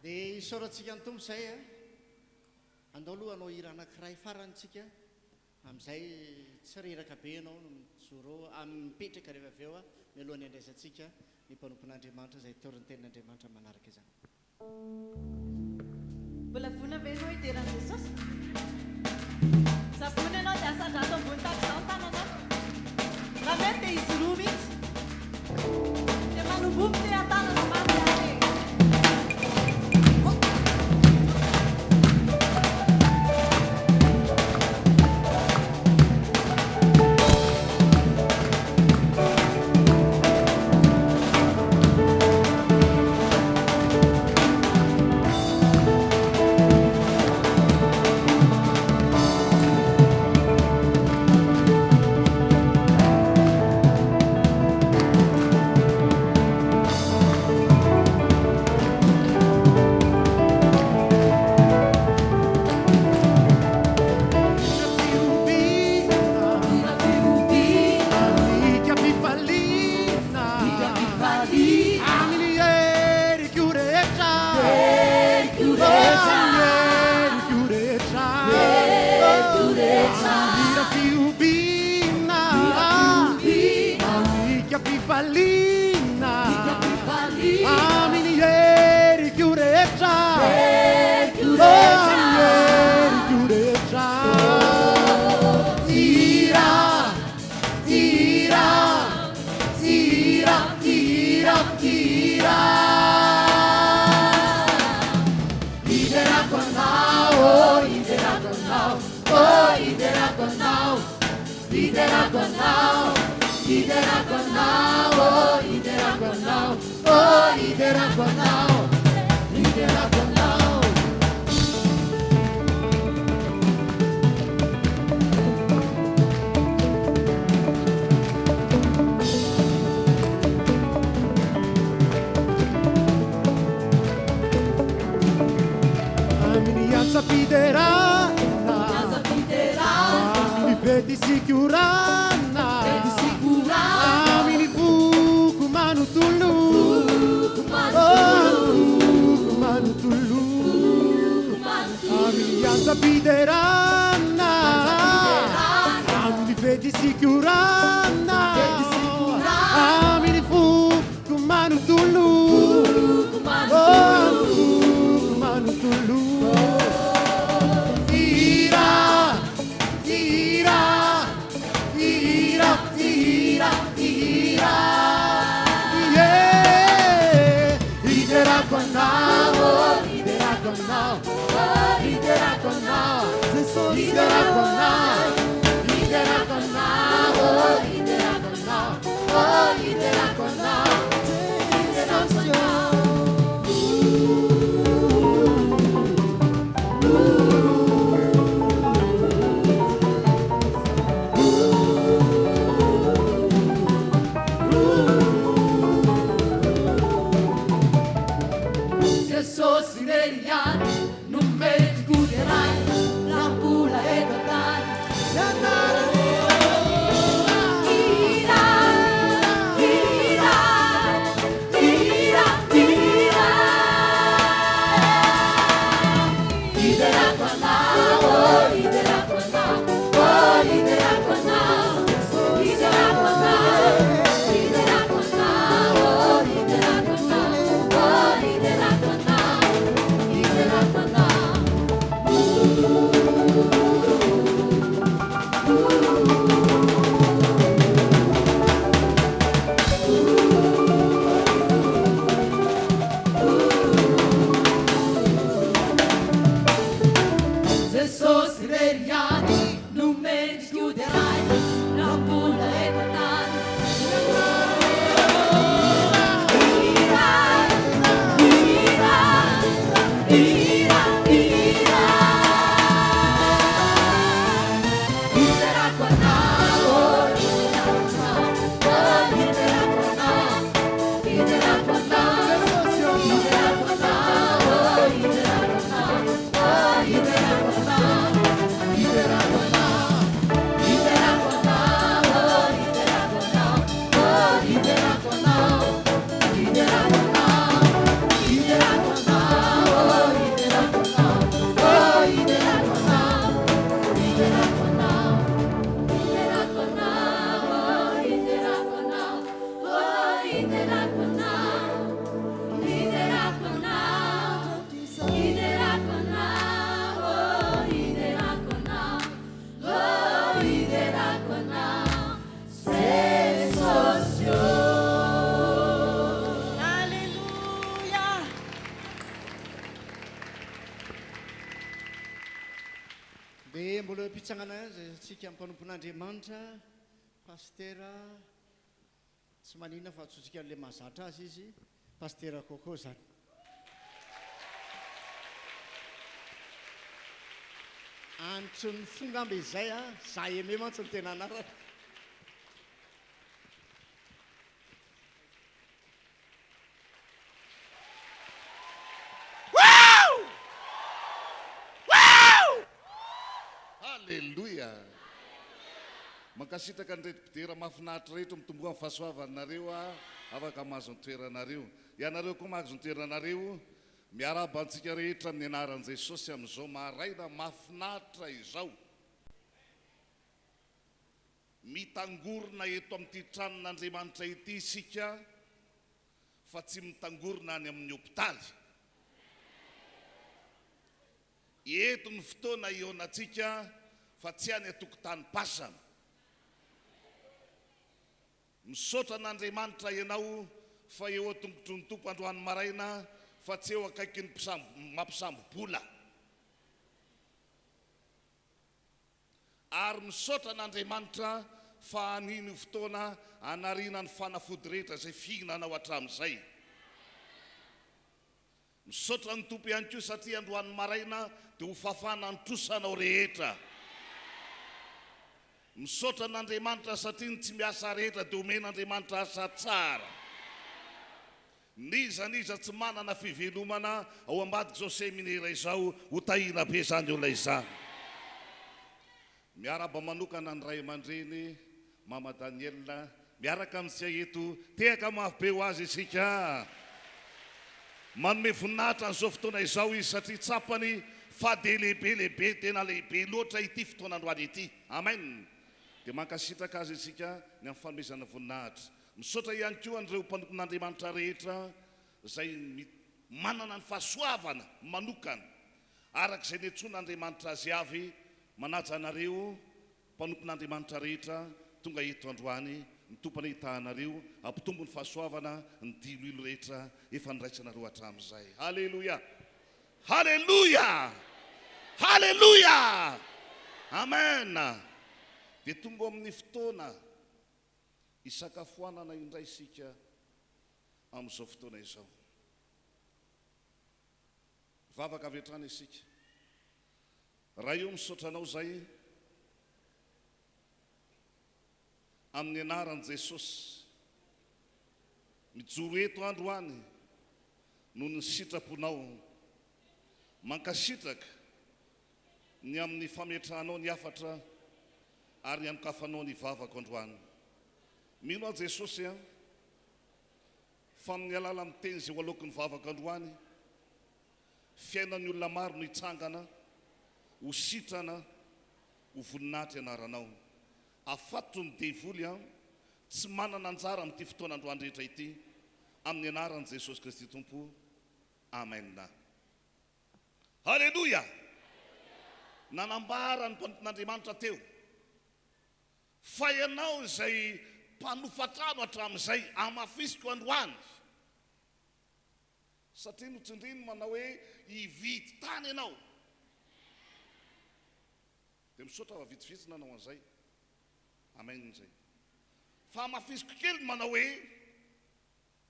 Dia isaorantsika ny tombo izay a andao aloha anao hira anankiray farantsika amin'izay tsy reraka be ianao no mijoro mipetraka rehefa avy eo a mialohan'ny andraisantsika ny mpanompon'Andriamanitra izay teo ny tenin'Andriamanitra manaraka izany. Mbola vonona ve ianao hideran'i Jesosy? Savony ianao dia asandrato ambony tahaka izao ny tanana. Raha mety dia izy roa mihitsy. Dia manombomy te an-tanana mamy any. Oh, dia mbola mpitsangana tsika mpanompon'Andriamanitra pastera tsy manina fa atsotsika an'ilay mahazatra azy izy pastera Coco zany. Antony ny fongamba izay za eme mantsy ny tena anarana. Halleluja. Mankasitraka ny retim-pidera mahafinaritra rehetra mitomboa amin'ny fahasoavanareo afaka mahazo ny toeranareo. Ianareo koa mahazo ny toeranareo miaraba antsika rehetra amin'ny anaran'i Jesosy amin'izao maraina mahafinaritra izao. Mitangorona eto amin'ity tranon'Andriamanitra ity isika fa tsy mitangorona any amin'ny hopitaly. Eto ny fotoana ionatsika fa tsy any atokotany pasana. Misaotra n'Andriamanitra ianao fa eo atongotro ny tompo androany maraina fa tsy eo akaiky ny mampisambo-bola. Ary misaotra n'Andriamanitra fa aniny fotoana anarina ny fanafody rehetra izay fihinanao hatramin'izay. Misaotra ny tompo ihany koa satria androany maraina dia ho fafana ny trosanao rehetra. Misaotra n'Andriamanitra satria ny tsy miasa rehetra dia omen'Andriamanitra asa tsara. Niza tsy manana fivelomana ao ambadika izao seminera izao ho tahina be zany olona izany. Miaraba manokana ny ray aman-dreny Mama Daniela miaraka amintsika eto tehaka mafy be ho azy isika. Manome voninahitra n'izao fotoana izao izy satria tsapany fa dia lehibe tena lehibe loatra ity fotoanandroany ity. Amen. Dia mankasitraka azy isika ny amin'ny fanomezana voninahitra. Misaotra ihany koa an'ireo mpanompon'Andriamanitra rehetra izay manana ny fahasoavana manokana arak'izay niantson'Andriamanitra azy avy. Manaja anareo mpanompon'Andriamanitra rehetra tonga eto androany mitompana hitahanareo ampitombo ny fahasoavana ny diloilo rehetra efa niraitsanareo hatramin'izay. Halleluja, halleluja, halleluja, amen. Dia tonga amin'ny fotoana isakafoanana indray isika amin'izao fotoana izao. Vavaka avy hatrany isika. Raha io misaotranao zay amin'ny anaran'i Jesosy mijoro eto androany noho ny sitraponao mankasitraka ny amin'ny fametranao ny afatra ary ny anokafanao ny vavako androany. Mino a Jesosy fa amin'ny alala miteny izay ho aloky ny vavako androany fiainan'ny olona maro no hitsangana ho sitrana ho voninahitra ianaranao. Afato ny devoly tsy manana anjara amin'ity fotoana androany rehetra ity amin'ny anaran'i Jesosy Kristy Tompo. Amen. Halleluja. Nanambara ny mpanompon'Andriamanitra teo fa ianao izay mpanofatrano hatramin'izay amafisiko androany satria notsindriny manao hoe hividy tany ianao. Dia misaotra fa vitsivitsy nanao an'izay. Amen zay. Fa amafisiko kely manao hoe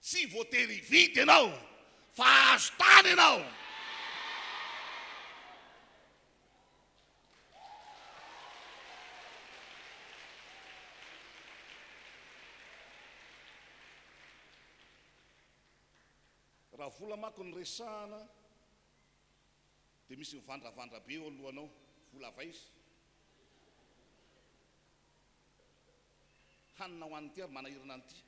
tsy voatery hividy ianao fa azo tany ianao. Raha vola mako ny resahana dia misy mivandravandra be eo alohanao, vola vaisy. Hanina ho an'ity ary manahirana an'ity.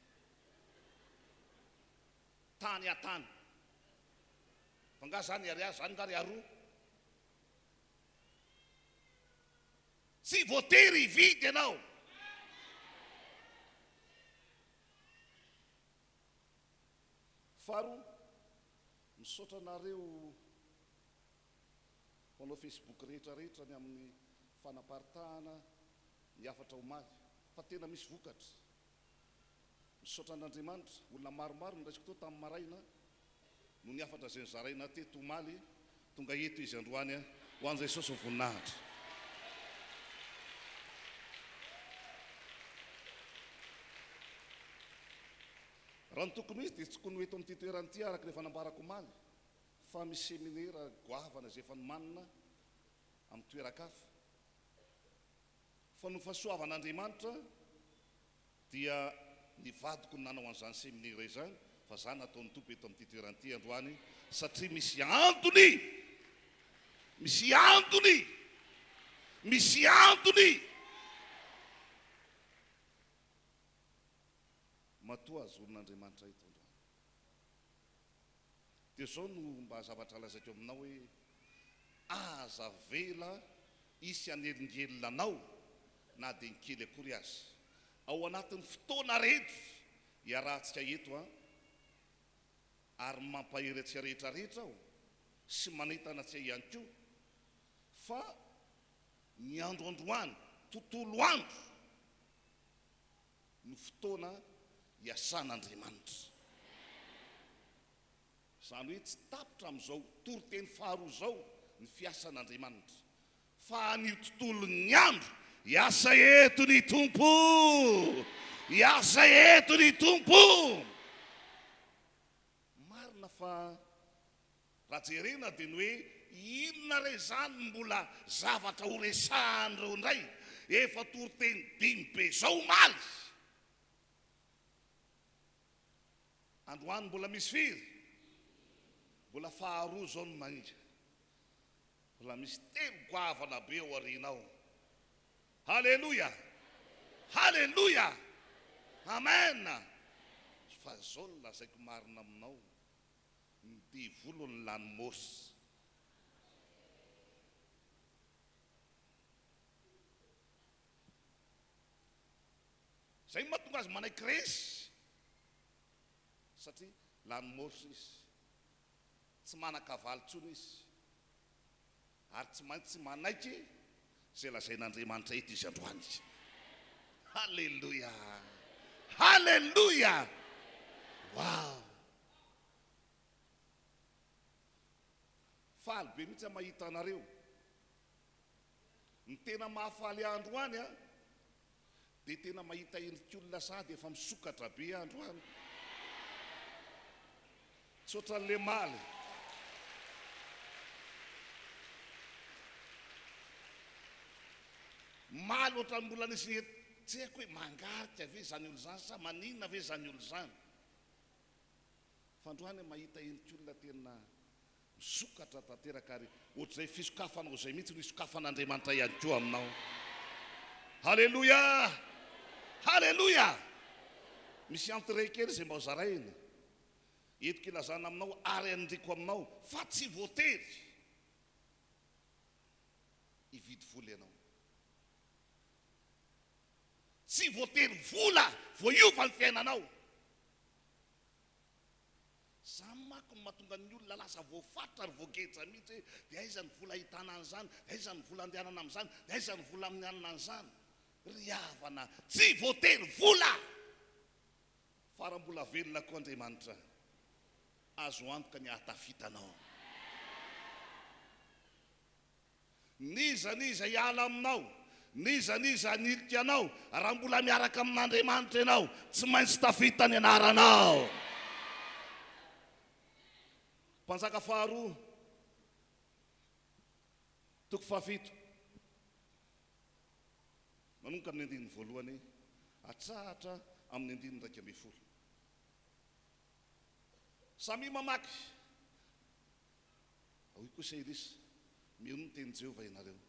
Tany atany. Fa nga zany ariary, zany nga ariary. Tsy voatery hividy ianao. Faharoa, misaotra anareo manao Facebook rehetra ny amin'ny fanaparitahana ny afatra omaly fa tena misy vokatra. Misaotra n'Andriamanitra, olona maromaro niraisiko tao tamin'ny maraina no ny afatra izay nizaraina teto omaly tonga eto izy androany ho an'i Jesosy voninahitra. raha ny tokony izy dia tsy tokony ho eto amin'ity toerany ity araka rehefa nambarako omaly fa misy seminera goavana izay efa nomanina amin'ny toeran-kafa fa no fahasoavan'Andriamanitra dia nivadiko ny nanao an'izany seminera izany fa zany nataon'ny tompo eto amin'ity toerany ity androany satria misy antony matoa azon'Andriamanitra eto androany. Dia zao no mba zavatra lazaiko aminao hoe aza vela isy anelingelinanao na dia ny kely akory azy ao anatin'ny fotoana rehetra iarahantsika eto ary mampahery atsika rehetrarehetra aho sy manentana atsika ihany koa fa ny androandroany tontolo andro ny fotoana iasan'Andriamanitra. Izany hoe tsy tapitra amin'izao toriteny faharoa zao ny fiasan'Andriamanitra fa ny tontolo ny andro iasa eto ny tompo, iasa eto ny tompo. Marina fa raha jerena dia ny hoe inona re zany mbola zavatra ho resahany reo indray efa toriteny dimy be zao omaly. Androany mbola misy firy? Mbola faharoa zao no maninga. Mbola misy telo goavana be ao aorianao. Halleluja, halleluja, amen. Fa zao no lazaiko marina aminao ny divolo ny lanomosy. Zay mahatonga azy manaiky resy satria lanomosy izy tsy manan-kavaly tsony izy ary tsy maintsy manaiky zay lazain'Andriamanitra eto izy androany. Halleluja, halleluja, wow. Faly be mihitsy mahita anareo. Ny tena mahafaly androany dia tena mahita endrik'olona sady efa misokatra be androany tsoatran'le maly. Maly ohatran'ny mbola nisy tsy haiko hoe mangarika ve zany olo zany sa maninona ve zany olo zany fa androany mahita endrik'olona tena misokatra tanteraka ary ohatr'izay fisokafanao izay mihitsy no isokafan'Andriamanitra ihany koa aminao. Halleluja, halleluja. Misy antre kely izay mba ho zaraina etiko ilazana aminao ary andriko aminao fa tsy voatery hividy vola ianao, tsy voatery vola voaiova ny fiainanao. Zany mako no mahatonga ny olona lasa voafatra ary voagetra mihitsy hoe dia aiza ny vola ahitana an'izany, aiza ny vola andehanana amin'izany, aiza ny vola amin'ny alina an'izany. Ry havana, tsy voatery vola fa raha mbola velona koa Andriamanitra azo antoka ny ahatafitanao. Niza hiala aminao, niza hanilika anao, raha mbola miaraka amin'Andriamanitra ianao tsy maintsy tafita ny anaranao. Mpanjaka faharoa toko fahafito manomboka amin'ny andininy voalohany hatrahatra amin'ny andininy 12. Samy mamaky hoy kosa irisy miono ny teny Jehova ianareo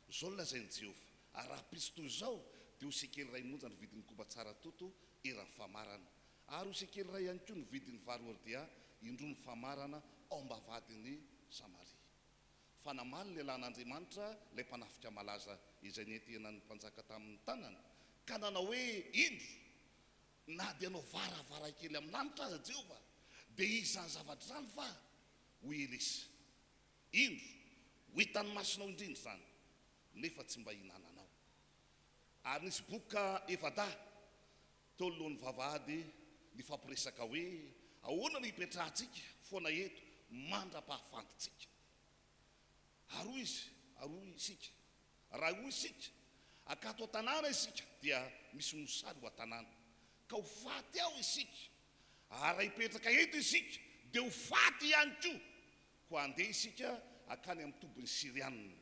zao lazainy Jehova ary raha pisto zao dia ho sekely ray monja ny vidin'ny koba tsara toto eran'ny famarana ary ho sekely ray ihany koa ny vidin'ny vary ordia indroa ny famarana ao ambavadin'ny Samaria. Fa namaly lehilahy n'Andriamanitra ilay mpanafika malaza izay nentenany mpanjaka tamin'ny tanany ka nanao hoe indro na dia anao varavarakely amin'anitra aza Jehova dia izany zavatra zany fa ho Elisa indro ho hitan'ny masonao indrindra zany nefa tsy mba hinananao. Ary nisy boka Evada teo alohan'ny vavahady ny fampiresaka hoe ahoana ny hipetrahantsika foana eto mandra-pahafantotsika. Aroa isika, raha hoy isika akato an-tanàna isika dia misy mosary ho an-tanàna ka ho faty ao isika Ary ipetraka eto isika dia ho faty ihany koa ho andeha isika akany amin'ny tobiny Sirianina.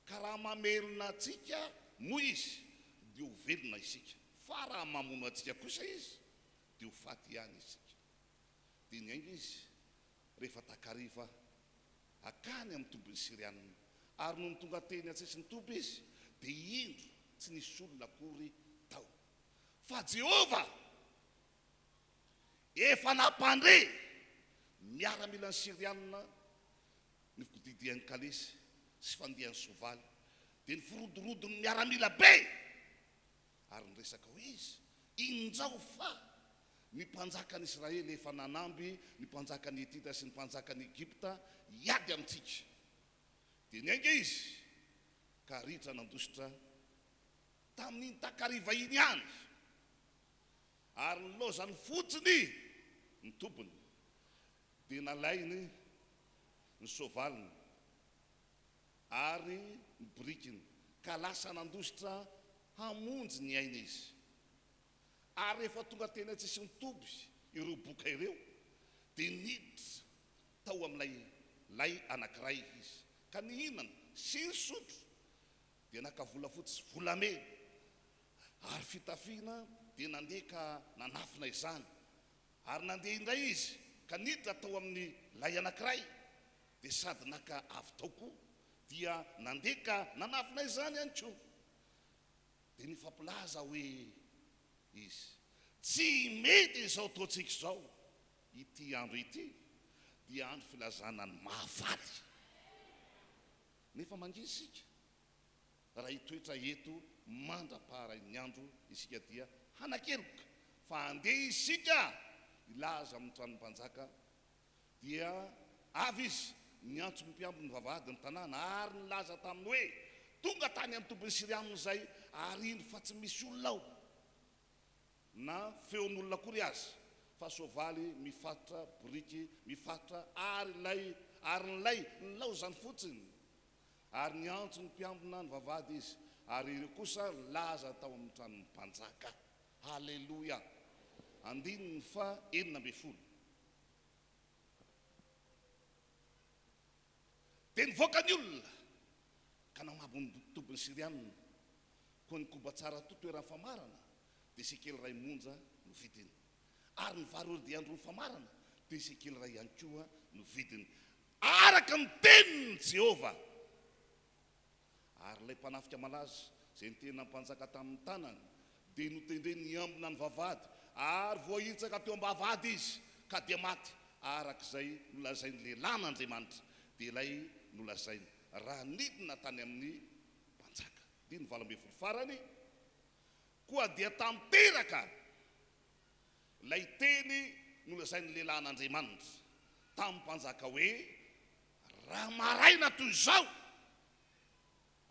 Ka raha mamelona antsika moa izy dia ho velona isika. Fa raha mamono antsika kosa izy dia ho faty ihany isika. Dia ny aingana izy rehefa takariva akany amin'ny tobiny Sirianina. Ary noho ny tonga teny an-tsesy ny toby izy dia indro tsy nisy olona akory tao. Fa Jehova efa nampandre miaramila ny Sirianina ny fodidian'ny kalesy sy fandihan'ny soavaly dia ny firodorodony miaramila be. Ary niresaka ho izy injao fa ny mpanjakan'ny Israely efa nanamby ny mpanjakan'ny Hitita sy ny mpanjakan'ny Egypta hiady amintsika. Dia niainga izy ka ritra nandositra tamin'iny takariva iny ihany. Ary nilozany fotsiny ny tobiny dia nalainy ny soavaliny ary ny brikiny ka lasa nandositra hamonjy ny aina izy. Ary rehefa tonga teny an-tsesy ny toby ireo boka ireo dia niditra tao amin'ilay lay anankiray izy. Ka nihinana sy ny sotro dia nakavolafotsy volamena. Ary fitafiana dia nandeha ka nanafina izany. Ary nandeha indray izy ka niditra tao amin'ny lay anankiray dia sady naka avy tao koa dia nandeha ka nanafina izany ihany koa. Dia nifampilaza hoe izy tsy mety izao ataontsika izao. Ity andro ity dia andro filazana ny mahafaty. Nefa mangisika raha hitoetra eto mandra-paharay ny andro isika dia hanakeloka. Fa andeha isika ilaza amin'ny tranon mpanjaka dia avy izy niantso ny mpiambo ny vavahady ny tanàna ary nilaza taminy hoe tonga tany amin'ny tobiny Sirianina izay ary iny fa tsy misy olona ao na feon'olona akory azy fa soavaly mifatotra boriky mifatotra ary nylay nilaozany fotsiny. Ary niantso ny mpiambina ny vavahady izy ary ireo kosa laza tao amin'ny tranon'ny mpanjaka. Halleloia. 19. Dia nivoaka ny olona ka namabo ny tobiny Sirianina koa nikoba tsara totoerany famarana dia sekely ray monja no vidiny. Ary ny vary ordiandro ny famarana dia sekely ray ihany koa no vidiny araka ny tenin'ny Jehova. Ary ilay mpanafika malaza izay nitena mpanjaka tamin'ny tanany dia notendreny niambina ny vavahady ary voahitsaka teo am-bavahady izy ka dia maty. Arak'izay nolazainy lehilahin'Andriamanitra dia ilay nolazainy raha nidina tany amin'ny mpanjaka. Dia ny 12 farany koa dia tamteraka ilay teny nolazainy lehilahin'Andriamanitra tamin'ny mpanjaka hoe raha maraina toy izao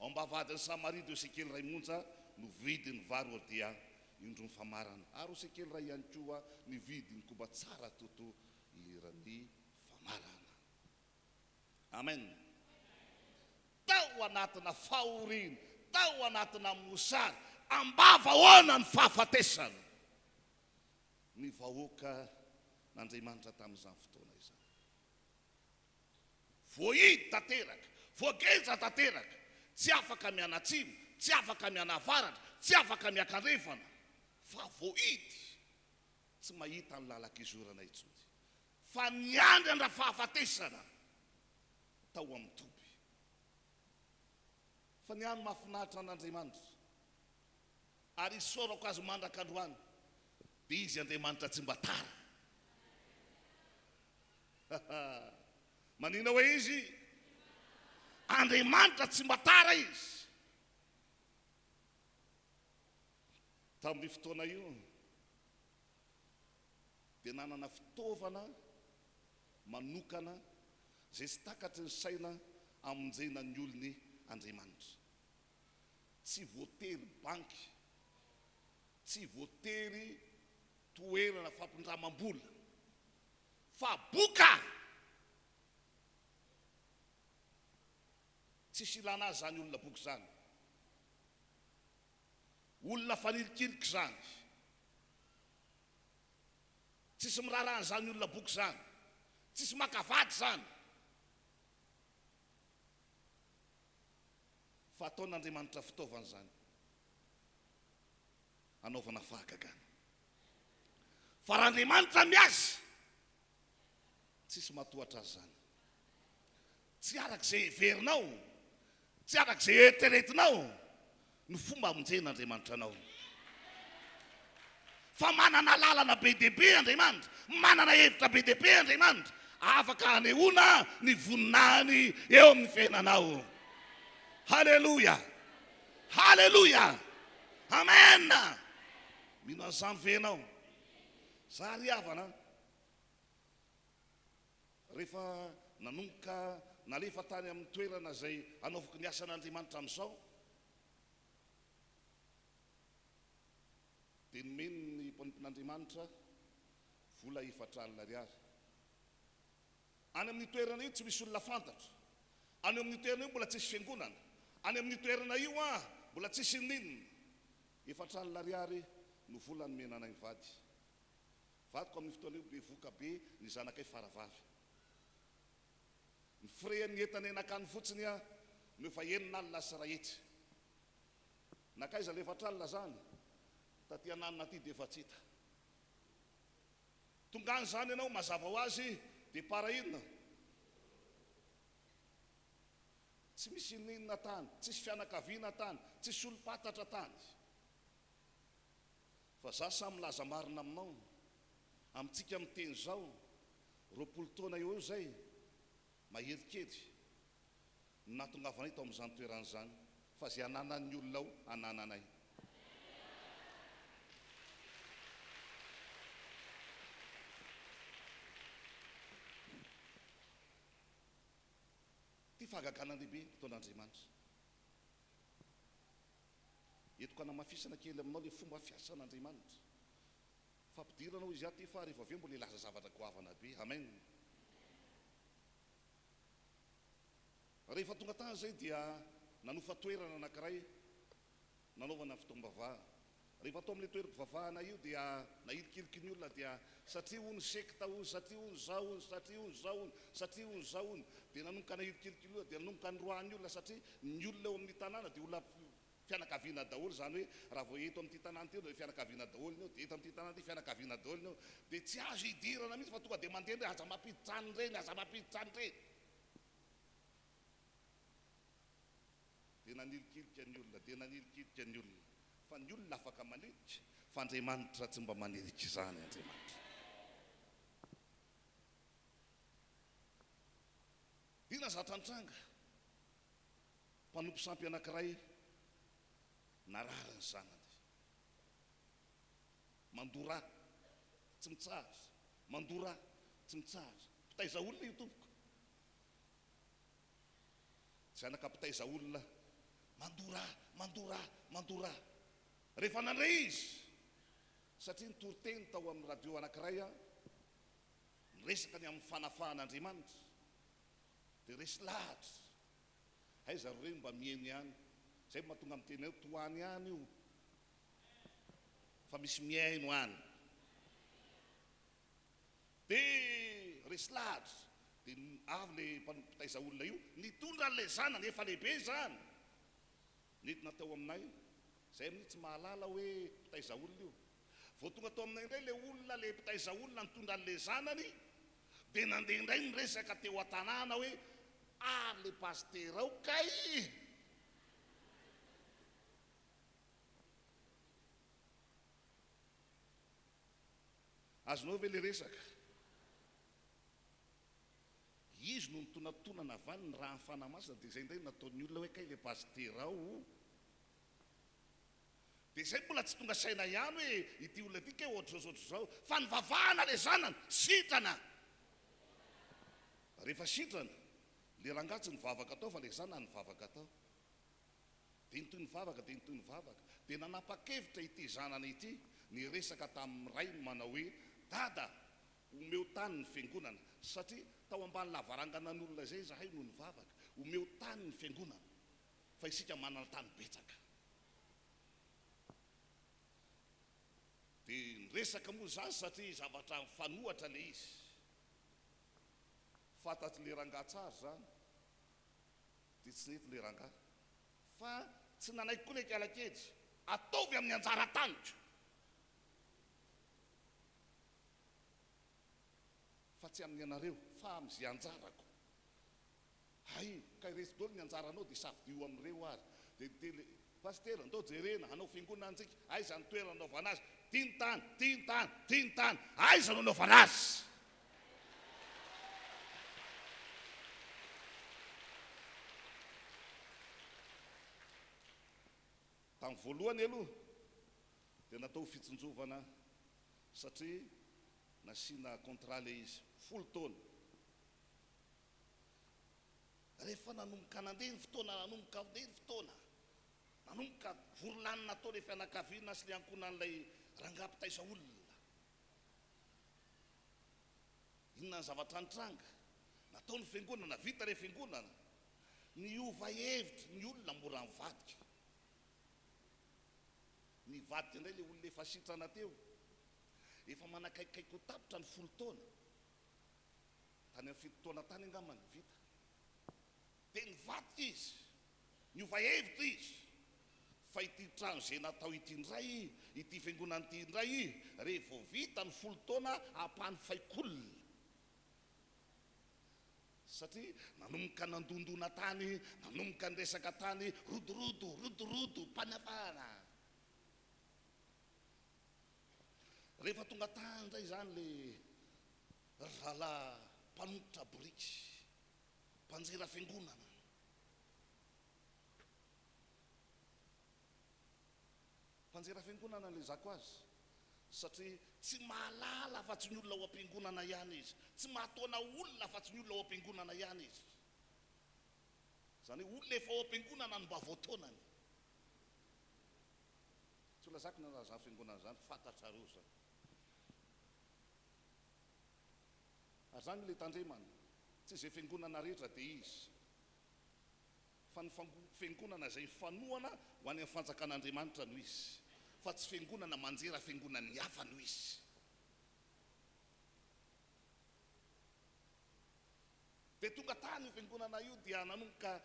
ao am-bavahadin'ny Samaria dia sekely ray monja no vidiny vary ordia indro ny famarana. Ary sekely ray ihany koa ny vidiny koba tsara toto irany famarana. Amen. Tao anatina fahoriana, tao anatina mosary, ambava hoana ny fahafatesana ny vahoaka n'Andriamanitra tamin'izany fotoana izany. Voahidy tanteraka, voageja tanteraka, tsy afaka mianatsimo, tsy afaka mianavaratra, tsy afaka miakandrefana, fa voahidy tsy mahita ny lalak'izorana intsony. Fa niandry andra fahafatesana tao amin'ny toby. Fa niany mahafinaritra an'Andriamanitra ary isaorako azy mandrak'androany dia izy Andriamanitra tsy mba tara. Manina hoe izy Andriamanitra tsy mba tara izy. Tamin'ny fotoana io dia nanana fitaovana manokana izay tsy takatry ny saina amonjena ny olony Andriamanitra. Tsy voatery banky, tsy voatery toerana fampindramam-bola, fa boka. Tsisy ilana azy zany olona boky zany. Olona fanilikiliko zany. tsisy mirarahana zany olona boky zany, tsisy makavaty zany, fa ataon'Andriamanitra fitaovana zany anaovana fahagagana. Fa raha Andriamanitra miasa tsisy matohatra azy zany, tsy arak'izay heverinao, tsy arak'izay eritreretinao ny fomba amonjen'Andriamanitra anao. Fa manana lalana be dehibe Andriamanitra, manana hevitra be dehibe Andriamanitra, afaka hanehoana ny voninahiny eo amin'ny fiainanao. Halleluja, halleluja, amen. Mino an'izany venao, za ry havana rehefa nanomboka nalefa tany amin'ny toerana zay anaovako ny asan'Andriamanitra amin'izao, dia nomeny ny mpanompon'Andriamanitra vola 400 ariary. Any amin'ny toerana io tsy misy olona fantatra, any amin'ny toerana io mbola tsisy fiangonana, any amin'ny toerana io mbola tsisy ninona. 400 ariary no vola nomena anay vady. Vadiko amin'ny fotoana io be voka be ny zanakay faravavy. Ny frean'ny entana enakany fotsiny no efa 9 sy 1 hetsy. Nakaiza le 400 zany, taty ananina ty dia efa tsy hita. Tongany zany ianao mazava ho azy dia para inona? Tsy misy ninona tany, tsisy fianakaviana tany, tsisy olo-patatra tany. Fa za samy laza marina aminao, amintsika miteny zao 20 taona eo zay, maherikely natongavanay tao amin'izany toeran'izany, fa zay ananan'ny olona ao anananay. Ty fahagagana lehibe ataon'Andriamanitra. Etoko anamafisana kely aminao le fomba fiasan'Andriamanitra. Fampidiranao izy aty fa rehefa avy mbola ilaza zavatra goavana be. Amen. Rehefa tonga tany zay dia nanofa toerana anankiray nanaovana fitombavaha. Rehefa atao amin'ilay toeram-pivavahana io dia nahilikiliky ny olona dia satria hono sekta hono, satria hono zao hono, satria hono zao hono, satria hono zao hono, dia nanomboka nahilikiliky ny olona, dia nanomboka nyrohan'ny olona satria ny olona eo amin'ny tanàna dia olona fianakaviana daholo, zany hoe raha vao eto amin'ity tanàna ty dia fianakaviana daholo io, dia eto amin'ity tanàna ty fianakaviana daholo io, dia tsy azo hidirana mihitsy fa tonga dia mandeha hoe aza mampiditsany reny, aza mampiditsany reny. Dia nanilikilika ny olona, dia nanilikilika ny olona, fa ny olona afaka manilika, fa Andriamanitra tsy mba manilika izany Andriamanitra. Dina zatra nitranga, mpanompo sampy anankiray narary ny zanany, mandora tsy mitsara, mandora tsy mitsara, mpitaiza olona io tompoko, zanaka mpitaiza olona, mandora, mandora, mandora. Rehefa nandray izy, satria nitoroteny tao amin'ny radio anankiray niresaka ny amin'ny fanafahan'Andriamanitra, dia resy lahatra, aiza ro reny mba mihaino ihany, zay mahatonga amin'ny teny hoe toany ihany io, fa misy mihaino any. Dia resy lahatra, dia avy le mpitaiza olona io nitondra an'ilay zanany efa lehibe zany, nitina tao aminay, zay mihitsy mahalala hoe mpitaiza olona io. Vao tonga tao aminay indray le olona, le mpitaiza olona nitondra an'ilay zanany, dia nandeha indray niresaka teo an-tanàna hoe le pastera ao kay. Azonao ve le resaka? Izy no nitonantonana avy any ny raha ny fanamasina, dia zay indray nataon'ny olona hoe kay le pastera ao. Dia zay mbola tsy tonga saina ihany hoe ity olona ity ke ohatr'izao zao, fa nivavahana le zanany, sitrana. Rehefa sitrana, le rangatsy nivavaka tao fa le zanany nivavaka tao. Dia nitoy nivavaka, dia nitoy nivavaka, dia nanapa-kevitra ity zanany ity, niresaka tamin'ny ray manao hoe dada, omeo tany ny fiangonana, satria tao ambany lavarangana n'olona zay zahay no nivavaka, omeo tany ny fiangonana, fa isika manana tany betsaka. dia niresaka moa zany satria zavatra fanohatra le izy fantatry le rangahy tsara zany dia tsy nety le rangahy fa tsy nanaiky koa le kialakely ataovy amin'ny anjara tanitra fa tsy amin'ny anareo fa amin'izay anjarako hay ka iresy dolo ny anjaranao dia safidio amin'ireo ary dia tele pastera ndao jerena hanao fiangonana antsika aiza ny toerana anaovana azy tiany tany aiza no anaovana azy tamin'ny voalohany aloha dia natao fitsinjovana satria nasiana contrat le izy 10 taona rehefa nanomboka nandeha ny fotoana nanomboka nandeha ny fotoana nanomboka vorolanina tao le fianakaviana sy le ankonan'ilay rangampitaisa olona inona ny zavatra nitranga natao ny fiangonana vita le fiangonana ny ova hevitra ny olona mora mivadika nivadika indray le olona efa sitrana teo efa manakaikaiky ho tapitra ny 10 taona tany amin'ny 7 taona tany angamany vita dia nivadika izy ny ova hevitra izy fa ity trano izay natao ity indray ity fiangonana ity indray rehefa vita ny 10 taona ampahany faikolona satria nanomboka nandondona tany nanomboka nyresaka tany rodorodo mpanafana rehefa tonga tany indray zany le rala mpanombotra boriky mpanjera fiangonana mpanjera fiangonana le zako azy satria tsy mahalala fa tsy ny olona ao am-piangonana ihany izy tsy mahatona olona fa tsy ny olona ao am-piangonana ihany izy zany olona efa ao am-piangonana no mba voataonany tsy ola zako na zany fiangonana zany fantatra reo zany ary zany le tandremana tsy izay fiangonana rehetra dia izy fa ny fiangonana izay fanohana ho any amin'ny fanjakan'Andriamanitra no izy fa tsy fiangonana manjera fiangonana ny hafa no izy dia tonga tany io fiangonana io dia nanomboka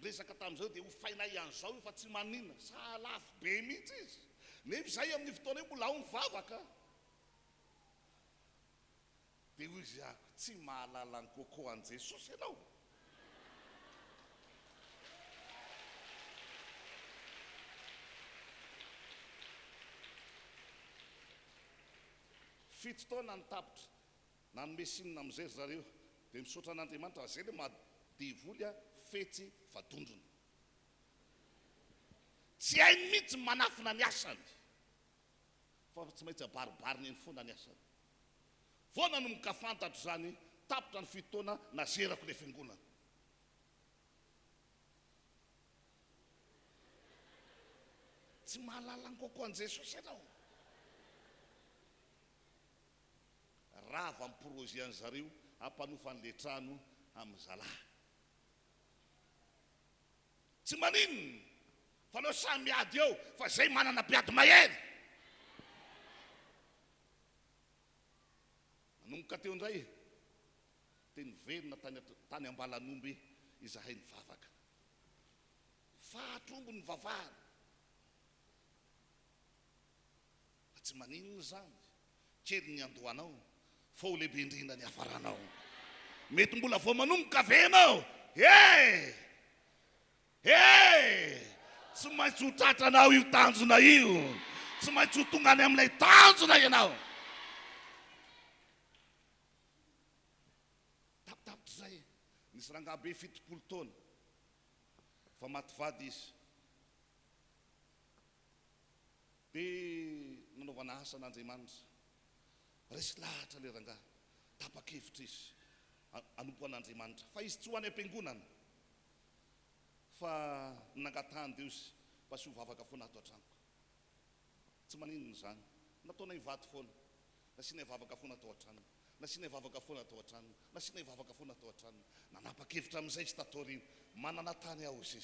resaka tamin'izao dia ho faina ihan'izao io fa tsy maninona salafo be mihitsy izy nefa izay amin'ny fotoana io mbola ao mivavaka dia hoy izy ako tsy mahalala ny koko an' Jesosy ianao fito taona ny tapitra nanome sinina amin'izay zareo dia misaotra an'Andriamanitra zay le mahadivoly a fetsy vadondrona tsy hainy mihitsy manafina ny asany fa tsy maintsy abaribariny eny foana ny asany foana no mikafantatro zany tapitra ny fito taona nazerako le fiangonana tsy mahalala ny koko an' Jesosy ianao rava amin'ny projet an' zareo hampanofan'le trano amin'ny zalahy tsy maninona fa nao samy miady eo fa zay manana mpiady mahery nanomboka teo indray dia niverina tany Ambalanomby izahay nivavaka fahatrombo ny vavahana fa tsy maninona zany kely ny andohanao fa ho lehibe indrindra ny hafaranao mety mbola vao manomboka venao tsy maintsy ho tratranao io tanjona io tsy maintsy ho tonga any amin'ilay tanjona ianao tapitapitra zay nisy rangabe 70 taona fa maty vady izy dia nanaovana asa an'Andriamanitra resy lahatra le rangahy tapa-kevitra izy anompo an'Andriamanitra fa izy tsy ho any am-piangonana fa nangatahany Deus mba sy ho vavaka foana ato an-tranoko tsy maninona zany nataona hivady foana nasiana hivavaka foana atao an-tranony nasiana hivavaka foana atao an-tranony nasiana hivavaka foana atao an-tranony nanapa-kevitra amin'izay izy tatorino manana tany aho izy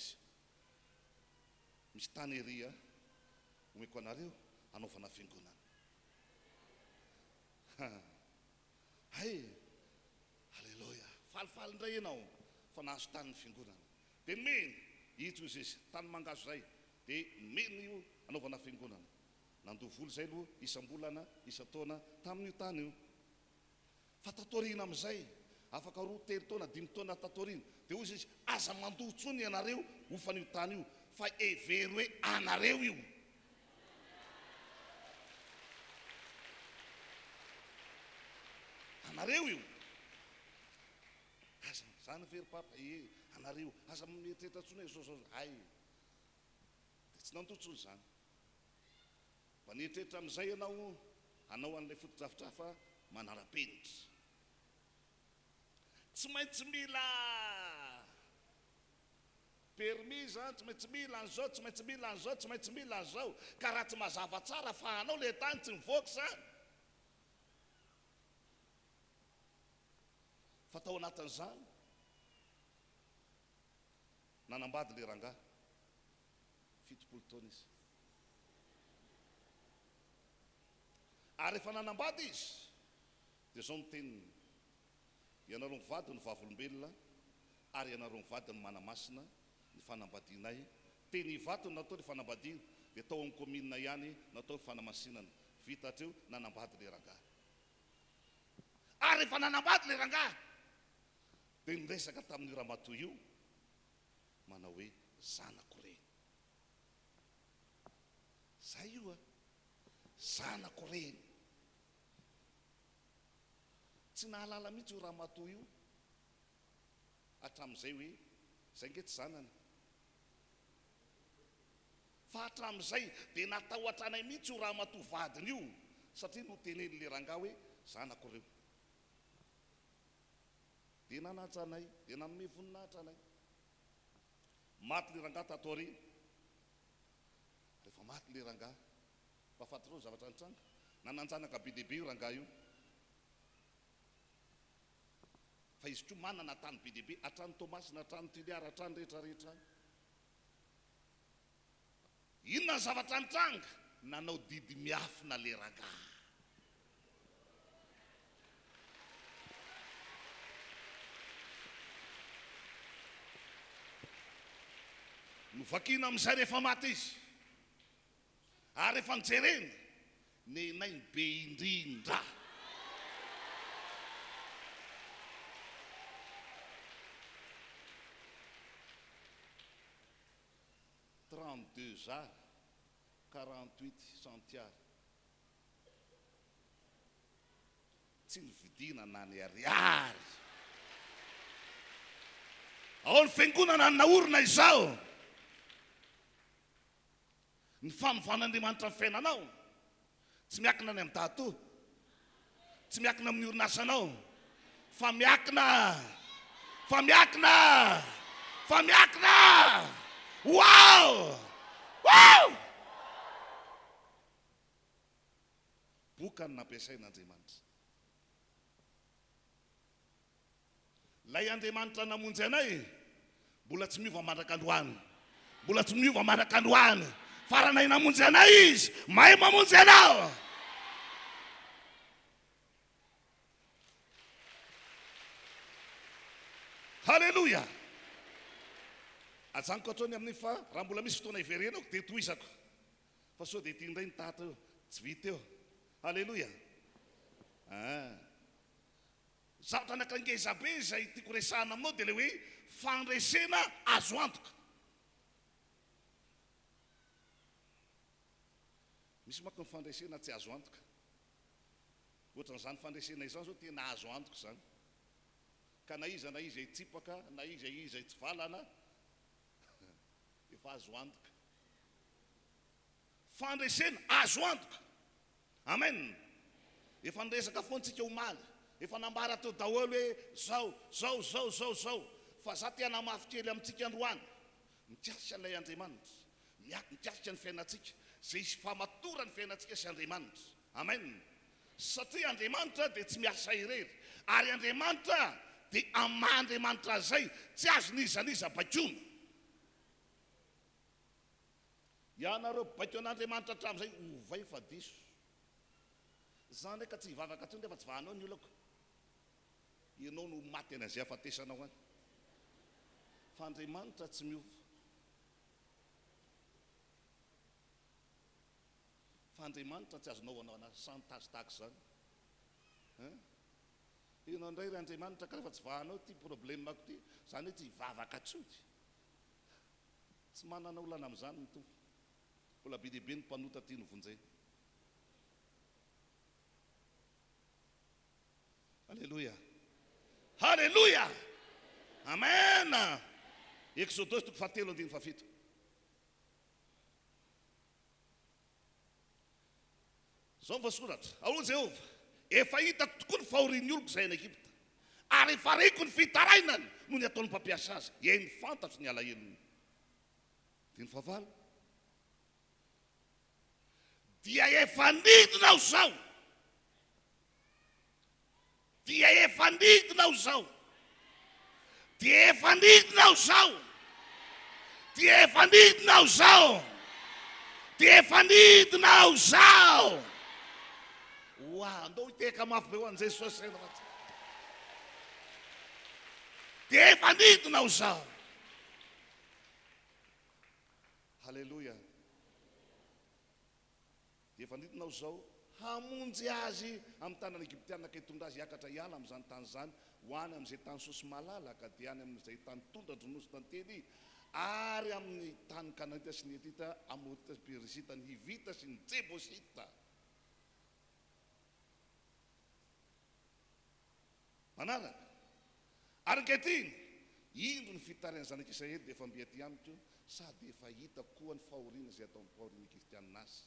misy tany ery omeko anareo anaovana fiangonana Hay, haleluya. Falifaly indray ianao fa nahazo tany ny fiangonana. Dia meny itso izy tany mangazo zay. Dia meny io anaovana fiangonana. Nandovolo zay aloha isam-bolana, isa-taona tamin'io tany io. Fa tatorina amin'izay, afaka 2 3 taona 5 taona tatorina. Dia hoy izy aza mandoha tsony ianareo ho fan'io tany io. Fa every hoe anareo io. Anareo io. Aza zany very papa anareo aza mieritreritra tsony hoe zao ay. Tsy nandoha tsony zany. Fa nieritreritra amin'izay ianao anao an'ilay fotodrafitrafa manara-penitra. Tsy maintsy mila permis zany, tsy maintsy mila an'izao, tsy maintsy mila an'izao, tsy maintsy mila an'izao. Ka raha tsy mazava tsara fa anao le tany tsy mivoaka sa. Fa tao anatin'izany nanambady le rangahy 70 taona izy. Ary efa nanambady izy dia zao ny teniny: ianareo mivady ny vavolombelona ary ianareo mivady ny manamasina ny fanambadianay. Teny ivato natao ny fanambadiana dia tao amin'ny kominina ihany natao ny fanamasinana. Vita hatreo nanambady le rangahy. Ary efa nanambady le rangahy dia niresaka tamin'ny ramatoa io manao hoe zanako reny. Zay io zanako reny. Tsy nahalala mihitsy io ramatoa io hatramin'izay hoe zay nge tsy zanany. Fa hatramin'izay dia natao hatranay mihitsy io ramatoa vadiny io, satria no tenen'le rangahy hoe zanako reo. Dia nanatra anay, dia nanome voninahitra anay. Maty le rangahy tato aoriana. Rehefa maty le rangahy, mpahafantarao zavatra nitranga, nananjanaka be dehibe io rangahy io. Fa izy koa manana tany be dehibe, hatrany Tomasina, hatrany Tiliara, hatrany rehetrarehetra. Inona ny zavatra nitranga? Nanao didy miafina le rangahy. Novakina amin'izay rehefa maty izy. Ary rehefa nijerena, nenay be indrindra. Deux heures 48 centiares. Tsy nividina na ny ariary. Ao ny fiangonana ny naorina izao. Ny fanovàn'Andriamanitra ny fiainanao tsy miakina any amin'ny dato, tsy miakina amin'ny orinasanao, fa miakina. Wow! Wow! Boka ny nampiasain'Andriamanitra. Lay Andriamanitra namonjy anay, mbola tsy miova mandrak'androany. Mbola tsy miova mandrak'androany. Faranay namonjy anay izy, mahay mamonjy anao. Haleluya. Ajanoko atrony amin'ny fa raha mbola misy fotoana iverenako dia toizako. Fa sao dia ity indray ny tata eo, tsy vita eo. Haleluya. Zavatra anakangeza be izay tiako resahana aminao dia le hoe fandresena azo antoka. Misy manko ny fandresena tsy azo antoka. Ohatran'izany fandresena izany zao tena azo antoka zany. Ka na iza itsipaka, na iza tsy valana, efa azo antoka. Fandresena azo antoka. Amen. Efa niresaka foantsika omaly, efa nambara teo daholo hoe zao. Fa za tia namafy kely amintsika androany. Mikasika ilay Andriamanitra, mikasika ny fiainantsika, zay isy famatora ny fiainantsika sy Andriamanitra. Amen. Satria Andriamanitra dia tsy miasa irery, ary Andriamanitra dia ama-Andriamanitra zay tsy azo nizaniza baikona. Ianareo baiko an'Andriamanitra hatramin'izay ovay fa diso. Zany hoe ka tsy hivavaka tsony rehefa tsy vahanao ny olako. Ianao no maty an'izay afatesanao any. Fa Andriamanitra tsy miova. Fa Andriamanitra tsy azonao anao anasantasy tahaka izany. Ianao indray ry Andriamanitra ka rehefa tsy vahanao ty problemako ty, zany hoe tsy hivavaka tsony. Tsy manana olana amin'izany ny tompo. Mbola be dehibe ny mpanota ty novonjay. Alléluia. Alléluia. Amen. Exodus 4:7. Zao voasoratra. Ao Jehova, efa hitako tokoa ny fahorian'ny oloko izay any Egipta. Ary efa reko ny fitarainany noho ny ataony mpampiasa azy. Ny fantatro ny alahelo. Dia ny fahavalo. Dia efa nidinao zao. Dia efa nidinao zao. Dia efa nidinao zao. Dia efa nidinao zao. Dia efa nidinao zao. Wow, andao hiteka mafy be ho an'i Jesosy. Dia efa nidinao zao. Halleluja. Dia efa nidinao zao hamonjy azy amin'ny tanany Egiptiana ka hitondra azy hiakatra hiala amin'izany tany zany, ho any amin'izay tany sosy malalaka, dia any amin'izay tany tondra-dronosy tantely, ary amin'ny tany Kanaanita sy ny Hetita, Amorita sy Perizita, ny Hivita sy ny Jebosita. Manaraka. Ary ankehitriny, indro ny fitarain'ny zanak'Israely dia efa mbiety amiko, sady efa hita koa ny fahoriana izay ataon'ny fahoriana Kristianina azy.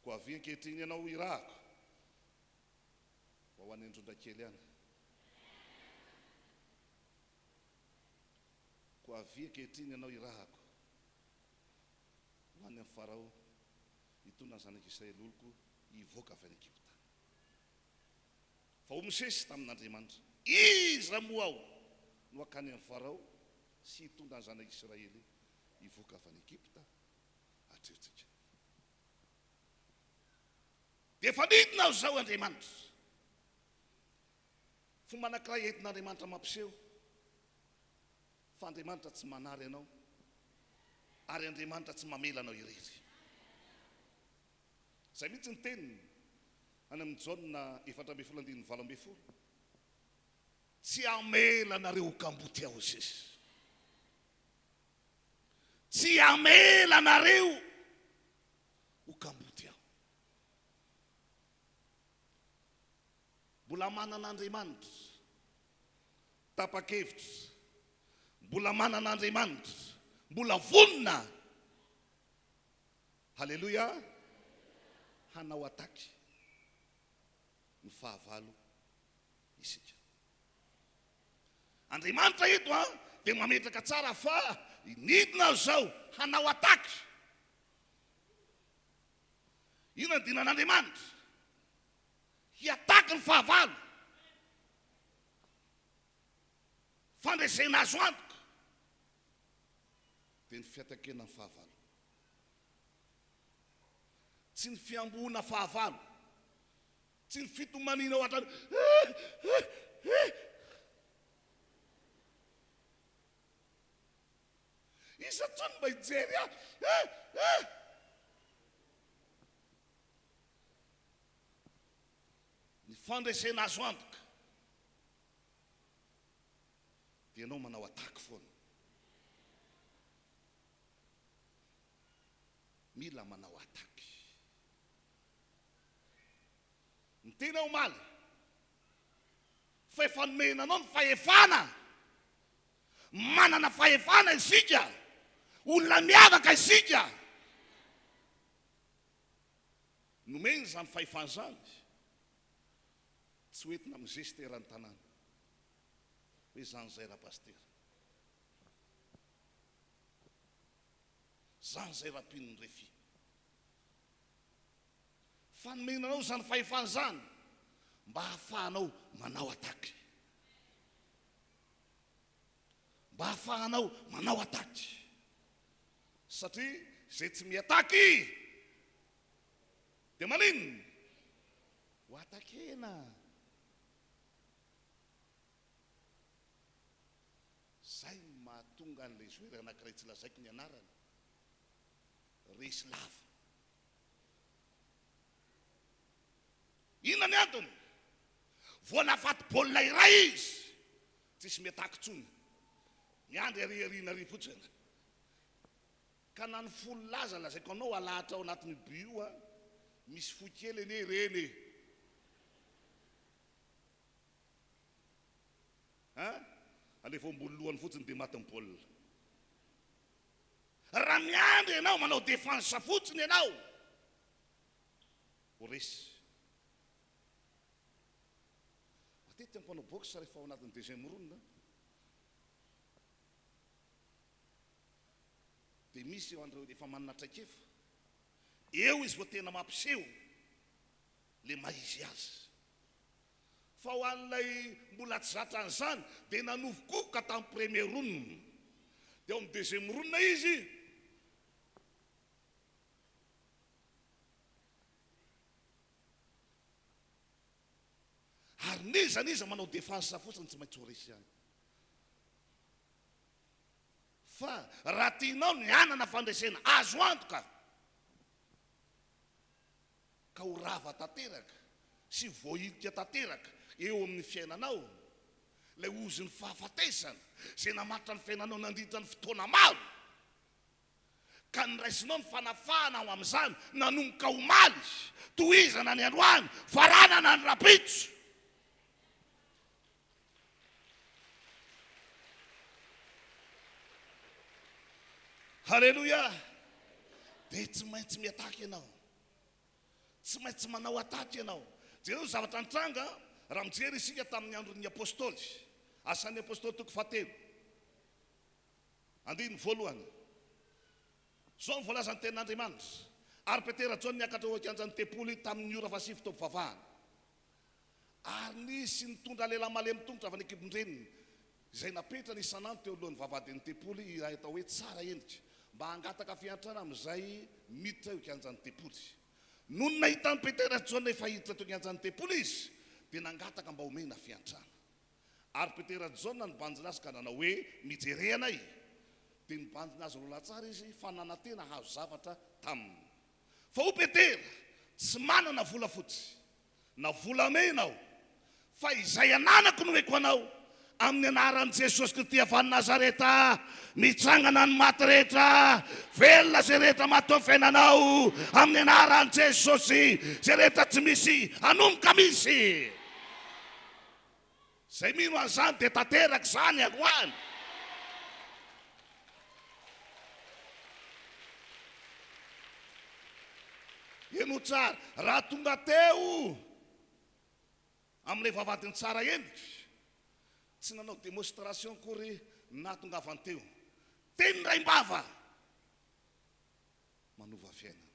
Koa avy ankehitriny ianao irahako, ho an'ny androndrakely any. Koa avy ankehitriny ianao irahako, ho an'ny Farao, hitondra ny zanak'Israely oloko hivoaka avy any Egipta. Fa ho misesy tamin'Andriamanitra, iza moa aho no hakany amin'ny Farao sy hitondra ny zanak'Israely hivoaka avy any Egipta, hatreotsika. Dia efa nidinao zao Andriamanitra. Fomba anankiray entin'Andriamanitra mampiseho fa Andriamanitra tsy manary anao, ary Andriamanitra tsy mamela anao irery. Zay mihitsy ny teniny any amin'ny Jaona 4:7. Tsy amela anareo ho kamboty aho Jesosy. Tsy amela anareo ho kamboty aho. Mbola manan'Andriamanitra tapa-kevitra, mbola manan'Andriamanitra, mbola vonona. Halleluja. Hanao ataky ny fahavalo isika. Andriamanitra eto dia mametraka tsara fa nidina zao hanao ataky. Ino ny dinan'Andriamanitra? Hiataky ny fahavalo. Fandresena azo antoka dia ny fiatakena ny fahavalo. Tsy ny fiambohana fahavalo, tsy ny fitomanina ao atrany. Isa tsony mba hijery aho. Ny fandresena azo antoka dia ianao manao ataky foana. Mila manao ataky. Ny tena omaly fa efa nomena anao ny fahefana, manana fahefana isika, olona miavaka isika. Nomena izany fahefana zany, tsy hoentina amin'ny zesteran'ny tanàna hoe zany zay rapastera, zany zay rapin'ny refi. Fa nomena anao zany fahefana zany mba hahafahanao manao ataky, mba hahafahanao manao ataky. Satria zay tsy miataky dia maninona? ho atakena. Zay mahatonga an'ilay zoery anankiray tsy lazaiko ny anarany, resy lava. Inona ny antony? Voana faty baolina iray izy, tsisy metaka tsony, miandry ariariana ry fotsiny. Ka nany folo laza lazaiko anao alahatra ao anatin'ny bio, misy fo kely ene reny. Alefa ambony lohany fotsiny dia maty ny baolina. Raha miandry ianao manao défense fotsiny ianao, ho resy. Matetika mpanao boxe rehefa ao anatin'ny deuxième round dia misy eo andreo efa manana traikefa, eo izy vao tena mampiseho le maizy azy. Fa ho an'ilay mbola tsy zatra an'izany dia nanovokoka tamin'ny premier round, dia ao amin'ny deuxième round izy ary nizaniza manao défense fotsiny tsy maintsy ho resy ihany. Fa raha tianao ny anana fandresena azo antoka ka ho rava tanteraka sy voahilika tanteraka eo amin'ny fiainanao, lay ozy ny fahafatesana izay namatra ny fiainanao nandritra ny fotoana maro, ka niraisinao ny fanafahana ao amin'izany, nanomboka omaly, tohizana ny androany, faranana ny rapitso. Halleluja. Dia tsy maintsy miataky ianao, tsy maintsy manao ataky ianao. Jereo zavatra nitranga raha mijery isika tamin'ny andron'ny apôstôly, asan'ny apôstôly toko 10 andiny voalohany. Zao ny voalazan'ny tenin'Andriamanitra. Ary Petera John niakatra ho kianjan'ny tempoly tamin'ny ora fasivy tao am-pivavahana. Ary nisy nitondra lehilahy malemy tongotra avy any ekibon-dreniny izay napetrana isanandro teo alohan'ny vavahadin'ny tempoly, raha atao hoe tsara endrika, mba hangataka fiantrana amin'izay miditra eo kianjan'ny tempoly. Nono nahitan'ny Petera John efa hiditra teo kianjan'ny tempoly izy, dia nangataka mba omena fiantrana. Ary Petera John nibanjina azy ka nanao hoe mijerena i. Dia nibanjina azy rola tsara izy fa nanantena hazo zavatra taminy. Fa ho Petera tsy manana vola fotsy na volamena aho, fa izay ananako no eko anao amin'ny anaran'i Jesosy Kristy avy any Nazareta, mitsangana ny maty rehetra, velona zay rehetra maty amin'ny fiainanao amin'ny anaran'i Jesosy, zay rehetra tsy misy anomboka misy. Zay mino an'izany dia tanteraka izany androany. Eno tsara, raha tonga teo amin'ilay vavadiny tsara endrika, tsy nanao démonstration kory na tonga avy any teo, teny ray-bava manova fiainana.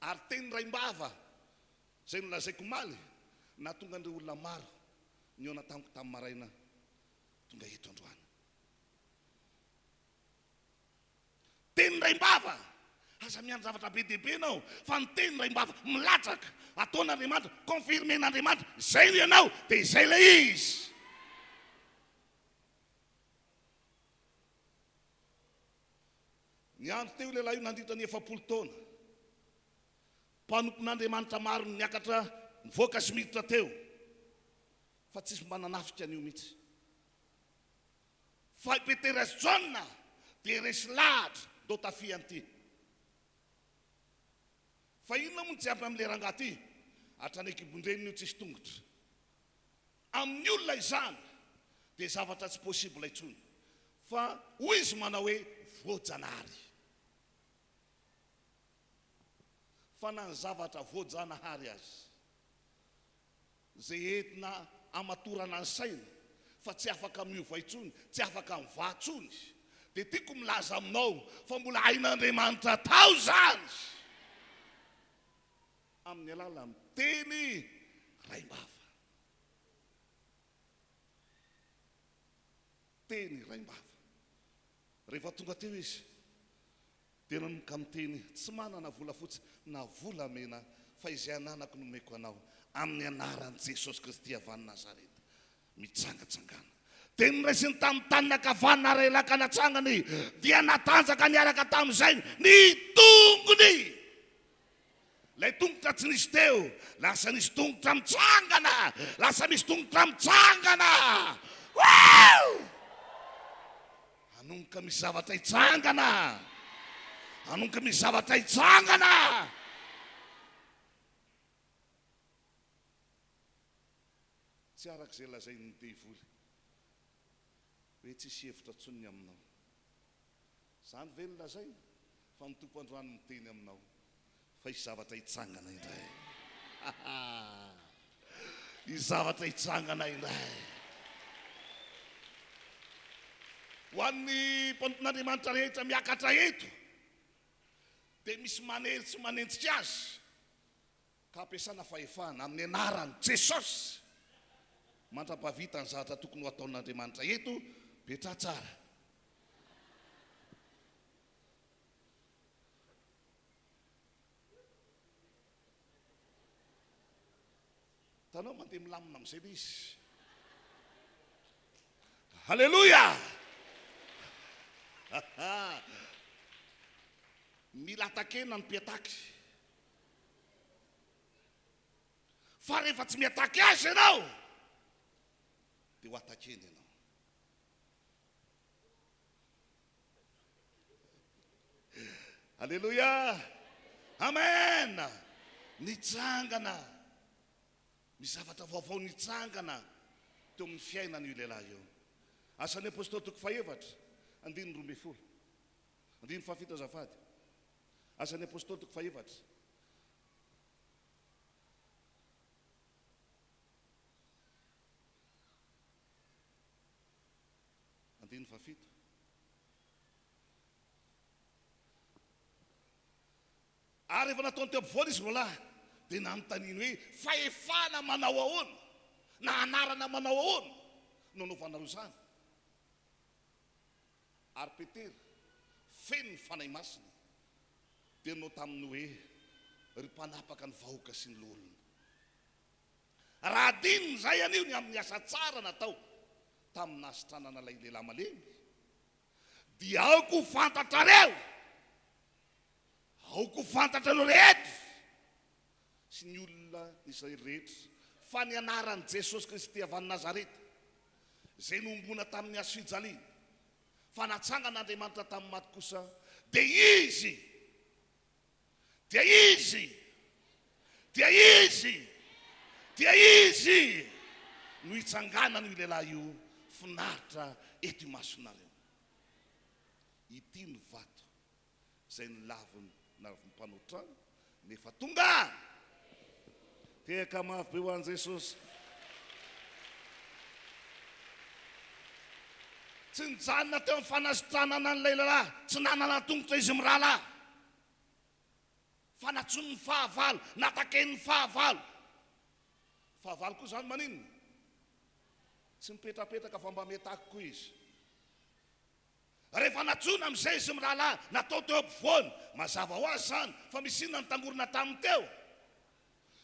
Ary teny ray-bava zay nolazaiko maly na tonga andreo olona maro niona tamiko tamin'ny maraina tonga eto androany. Teny ray-bava, aza miandry zavatra be dehibe ianao, fa ny teny ray-bava milatraka, ataon'Andriamanitra, confirmen'Andriamanitra, izay no ianao dia izay ilay izy. Ny andro teo lehilahy io nandritra ny 70 taona, mpanompon'Andriamanitra maro niakatra nivoaka sy miditra teo, fa tsisy mba nanafika an'io mihitsy. Fa Petera John dia resy lahatra do tafian'ity. Fa inona moa tsy ampy amin'ilay rangahy ity, hatrany ekibon-dreniny io tsisy tongotra. Amin'ny olona izany dia zavatra tsy possible intsony, fa hoy izy manao hoe voajanahary. Fa na ny zavatra voajanahary azy, zay entina amatorana ny saina, fa tsy afaka miova intsony, tsy afaka miva intsony, dia tiako milaza aminao fa mbola hain'Andriamanitra tao zany amin'ny alalan'ny teny ray-bava. Teny ray-bava. Rehefa tonga teo izy dia nanomboka amin'ny teny, tsy manana vola fotsy na volamena, fa fa izay ananako nomeko anao amin'ny anaran'i Jesosy Kristy avy any Nazareta mitsangatsangana. Dia niraisiny tamin'ny tany ankavanana relaka natsangany dia natanjaka niaraka tamin'izay ny tongony. Ilay tongotra tsy nisy teo lasa nisy tongotra mitsangana, lasa misy tongotra mitsangana. Anomoka misy zavatra hitsangana, anomoka misy zavatra hitsangana. Tsy arak'izay lazainy ny devoly hoe tsisy hevitra tsony aminao. Zany ve ny lazainy fa ny tompo androany miteny aminao fa hisy zavatra hitsangana indray. Hisy zavatra hitsangana indray. Ho an'ny mpanoton'Andriamanitra rehetra miakatra eto dia misy manery tsy manenjika azy ka ampiasana fahefana amin'ny anaran'i Jesosy mandrapavita ny zavatra tokony ho ataon'Andriamanitra eto petra tsara. Tanao mandeha milamina amin'izay ilay izy. Halleluja. Mila atakena ny mpiataky. Fa rehefa tsy miataky azy ianao dia ho atakena ianao. Halleluja. Amen. Nitsangana. Misy zavatra vaovao nitsangana teo amin'ny fiainana io lehilahy io. Asan'ny apôstôly toko fahaefatra andininy 12 andininy fahafito azafady. Asan'ny apôstôly toko fahaefatra andininy fahafito. Ary efa nataony teo ampovoany izy roalahy dia nanontaniany hoe fahefana manao ahoana na anarana manao ahoana no anaovanareo izany. Ary Petera feno ny fanahy masina dia nao taminy hoe ry mpanapaka ny vahoaka sy ny lohalona. Raha dininy zay anio ny amin'ny asa tsara natao tamin'ny nasitranana ilay lehilahy malemy dia aoko fantatrareo, aoko fantatrareo rehetra sy ny olona izay rehetra fa ny anaran'i Jesosy Kristy avy any Nazareta izay nombona tamin'ny hazo fijaliana fa natsangan'Andriamanitra tamin'ny maty kosa dia izy no hitsangana ny lehilahy io finaritra eto imasonareo. Ity ny vato izay nilaviny mpanao-trano nefa tonga tehaka mafy be ho an'i Jesosy. Tsy nijanona teo amin'ny fanasitranana ny lehilahy, tsy nanana tongotra izy mirahalahy, fa natsony ny fahavalo, natakeny ny fahavalo. Fahavalo koa zany maninona? Tsy mipetrapetraka fa mba miatako koa izy. Rehefa natsona amin'izay izy mirahalahy, natao teo ampovoany, mazava ho azy zany fa misy inona nitangorona taminy teo?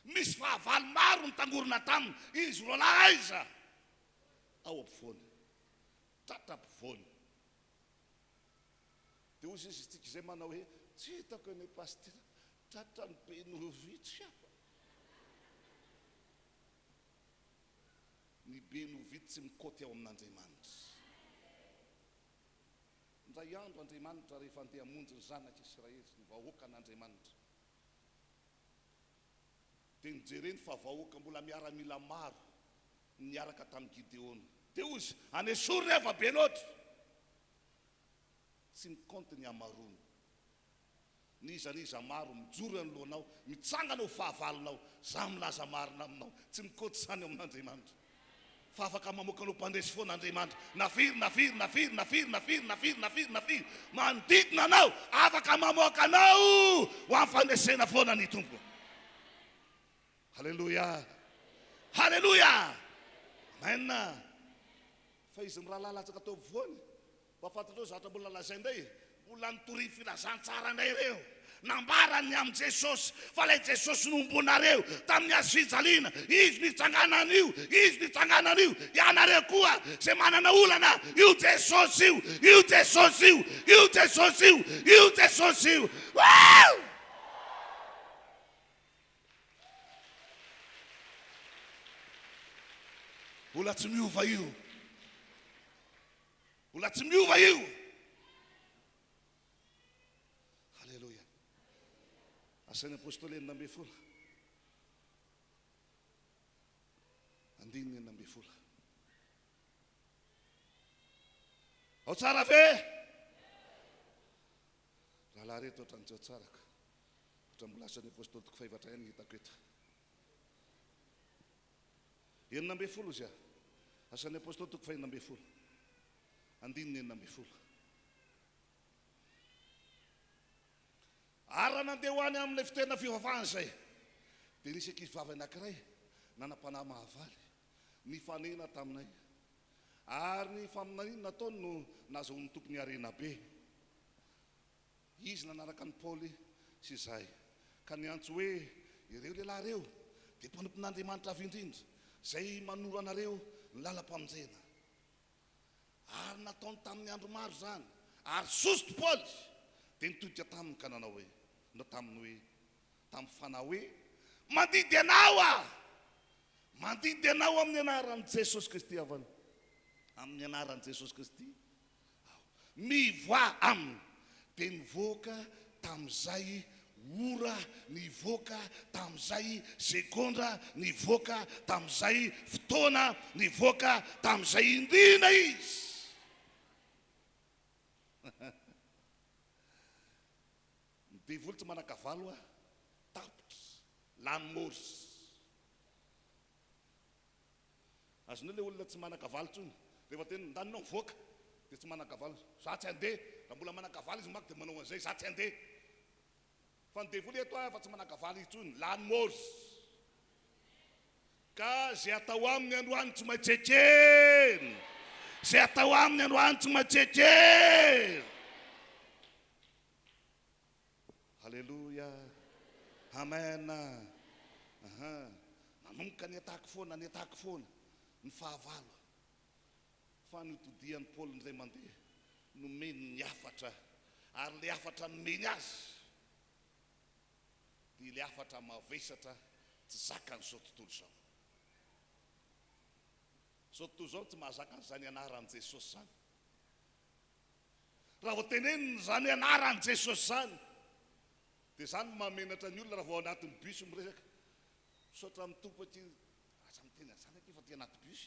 Misy fahavalo maro nitangorona taminy, izy roalahy aiza ao ampovoany, tratra ampovoany. Dia ozy izy tsika izay manao hoe tsy hitako eny pastera, tratra ny be novitsy aho. Ny be novitsy tsy mikoty ao amin'Andriamanitra. Indray andro Andriamanitra rehefa andeha hamonjy ny zanak'Israely sy ny vahoaka an'Andriamanitra dia nijereny fa vahoaka mbola miaramila maro niaraka tamin'ny Gideona. Dia ozy anesory rehefa be loatra tsy mikonty ny amarony. Nizaniza maro mijoro anoloanao, mitsangana ho fahavalonao, za milaza marina aminao, tsy mikoty zany ao amin'Andriamanitra. Fa afaka mamoakanao mpandresy foana Andriamanitra. Nafiry manodidina anao, afaka mamoaka anao ho amin'ny fandresena foana ny Tompo. Halleluja. Halleluja. Amen. Fa izy mirahalahy latsaka tao ampovoany, mba fantatrao zavatra mbola lazaindray Mbola nitory filazantsarana ireo. Nambarany am Jesosy fa ilay Jesosy nombonareo tamin'ny hazo fijaliana. Izy nitsangana an'io, izy nitsangana an'io. Ianareo koa izay manana olana, io Jesosy io, io Jesosy io, io Jesosy io, io Jesosy io. Mbola tsy miova io. Mbola tsy miova io. Halleluja. Asan'ny apôstôly 9 andininy 9. Ao tsara ve? Rahalahy reto ohatrany tsy ao tsaraka. Ohatrany mbola asan'ny apôstôly toko fahavatra ihany hitako eto. 9 izy asan'ny apôstôly toko 9 andininy 9. Ara nandeha ho any amin'ilay fitoerana fivavahana izay dia nisy ankizy vavy anankiray nanam-panahy mahavaly nifanena taminay ary ny faminaniana nataony no nahazoany tompony harena be. Izy nanaraka ny Paoly sy izay ka niantso hoe ireo lehilahy reo dia mpanompon'Andriamanitra avy indrindra izay manoro anareo ny lalam-pamonjena. Ary nataony tamin'ny andro maro zany. Ary sosto Paoly dia nitodika taminy ka nanao hoe tamin'ny fanahy hoe mandidy anao a, mandidy anao amin'ny anaran'i Jesosy Kristy avany, amin'ny anaran'i Jesosy Kristy mivoa aminy. Dia nivoaka tamin'izay ora, nivoaka tamin'izay segondra, nivoaka tamin'izay fotoana, nivoaka tamin'izay indrina izy. Ny devoly tsy manakavalo a tapitra lamory. Azonao ilay olona tsy manakavalo tsony rehefa tena ndanonao mivoaka dia tsy manakavalo. Za tsy handeha, raha mbola manakavalo izy mako dia manao an'izay, za tsy handeha. Fa ny devoly eto fa tsy manakavalo intsony, lamory. Ka zay atao aminy androany tsy maitsekeny, zay atao aminy androany tsy maitsekeny. Halleluja, amen. Nanomboka ny atako foana, ny atako foana ny fahavalo. Fa nitodian'ny Paoly izay mandeha nomeny ny afatra, ary le afatra nomeny azy dia le afatra mavesatra tsy zakan'izao tontolo izao. Zao tontolo izao tsy mahazaka an'izany anaran'i Jesosy zany. Raha vao tenenina zany anaran'i Jesosy zany dia zany mamenatra ny olona raha vao anatin'ny bus miresaka. Misaotra amin'ny tompo aty, aza miteny an'izany aty fa ty anaty bus.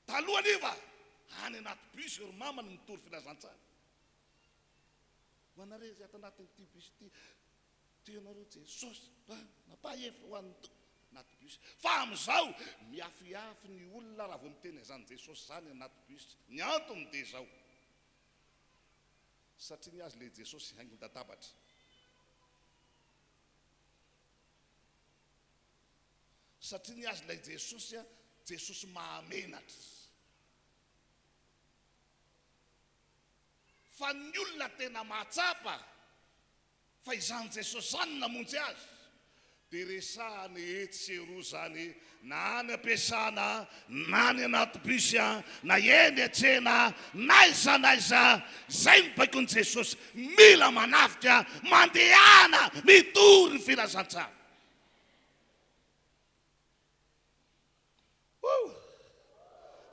Taloha nefa any anaty bus ry mamany mitory filazantsara. Manare zay ato anatin'ity bus ity, tenareo Jesosy napahefy ho an'ny anaty bus. Fa amin'izao miafiafy ny olona raha vao miteny izany Jesosy zany anaty bus. Ny antony dia izao, satria ny azy le Jesosy haingony dadabatra. Satria ny azy le Jesosy, Jesosy mahamenatra. Fa ny olona tena mahatsapa fa izany Jesosy zany namonjy azy dia resahany etsy sy eroa zany, na any ampiasana, na any anaty bus, na eny atsena, na aiza na aiza. Zay ny baikon'i Jesosy, mila manafika, mandehana, mitory ny filazantsara.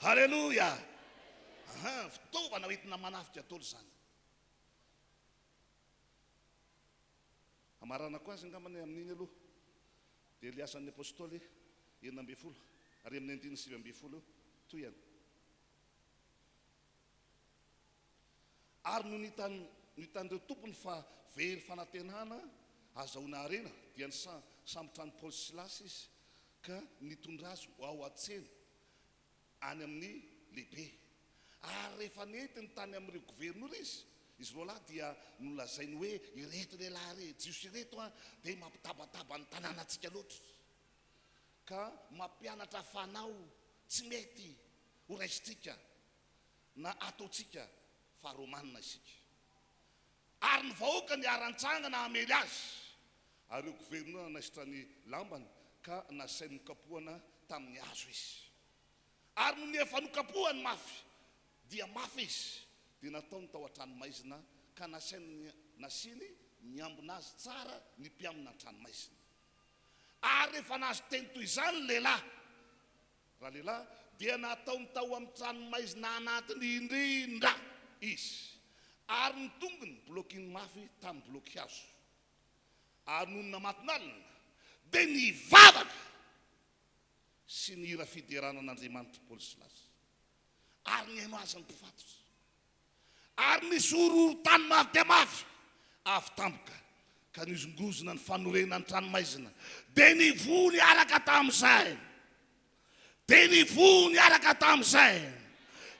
Halleluja. Fitaovana hoentina manafika tolo zany. Amarana koa azy angambany amin'iny aloha dia le asan'ny apôstôly 9 ary amin'ny 9 toy ihany. Ary no nitan'ireo tompony fa very fanantenana azahoana harena dia sambotra ny Paoly sy Silasy izy ka nitondra azy ho ao an-tsena any amin'ny lehibe. Ary rehefa nentiny tany amin'ireo gouvernoura izy roa lahy dia nolazainy hoe ireto lehilahy re jiosy ireto dia mampitabataba ny tanànantsika loatra ka mampianatra fanao tsy mety ho raisitsika na ataotsika faharomanina isika. Ary ny vahoaka ny arantsangana amely azy, ary io gouvernement naisitrany lambany ka nasainy nokapohana tamin'ny hazo izy. Ary no efa nokapohany mafy dia mafy izy, dia nataony tao an-tranomaizina ka nasainy nasiny niambona azy tsara ny mpiamina an-tranomaizina. Ary rehefa nazo teny toy izany lehilahy, raha lehilahy dia nataony tao amin'ny tranomaizina anatiny indrindra izy. Ary ny tongony blokiny mafy tamin'ny bloky hazo. Ary noho namatinalina dia nivavaka sy ny hira fideranan'Andriamanitra Polislasy. Ary ny haino azy ny mpifatotra. Ary nisy horohorontany mafy dia mafy avy tampoka ka nizongozona ny fanorena ny tranomaizina. Dia nivoha niaraka tamin'izay. Dia nivoha niaraka tamin'izay.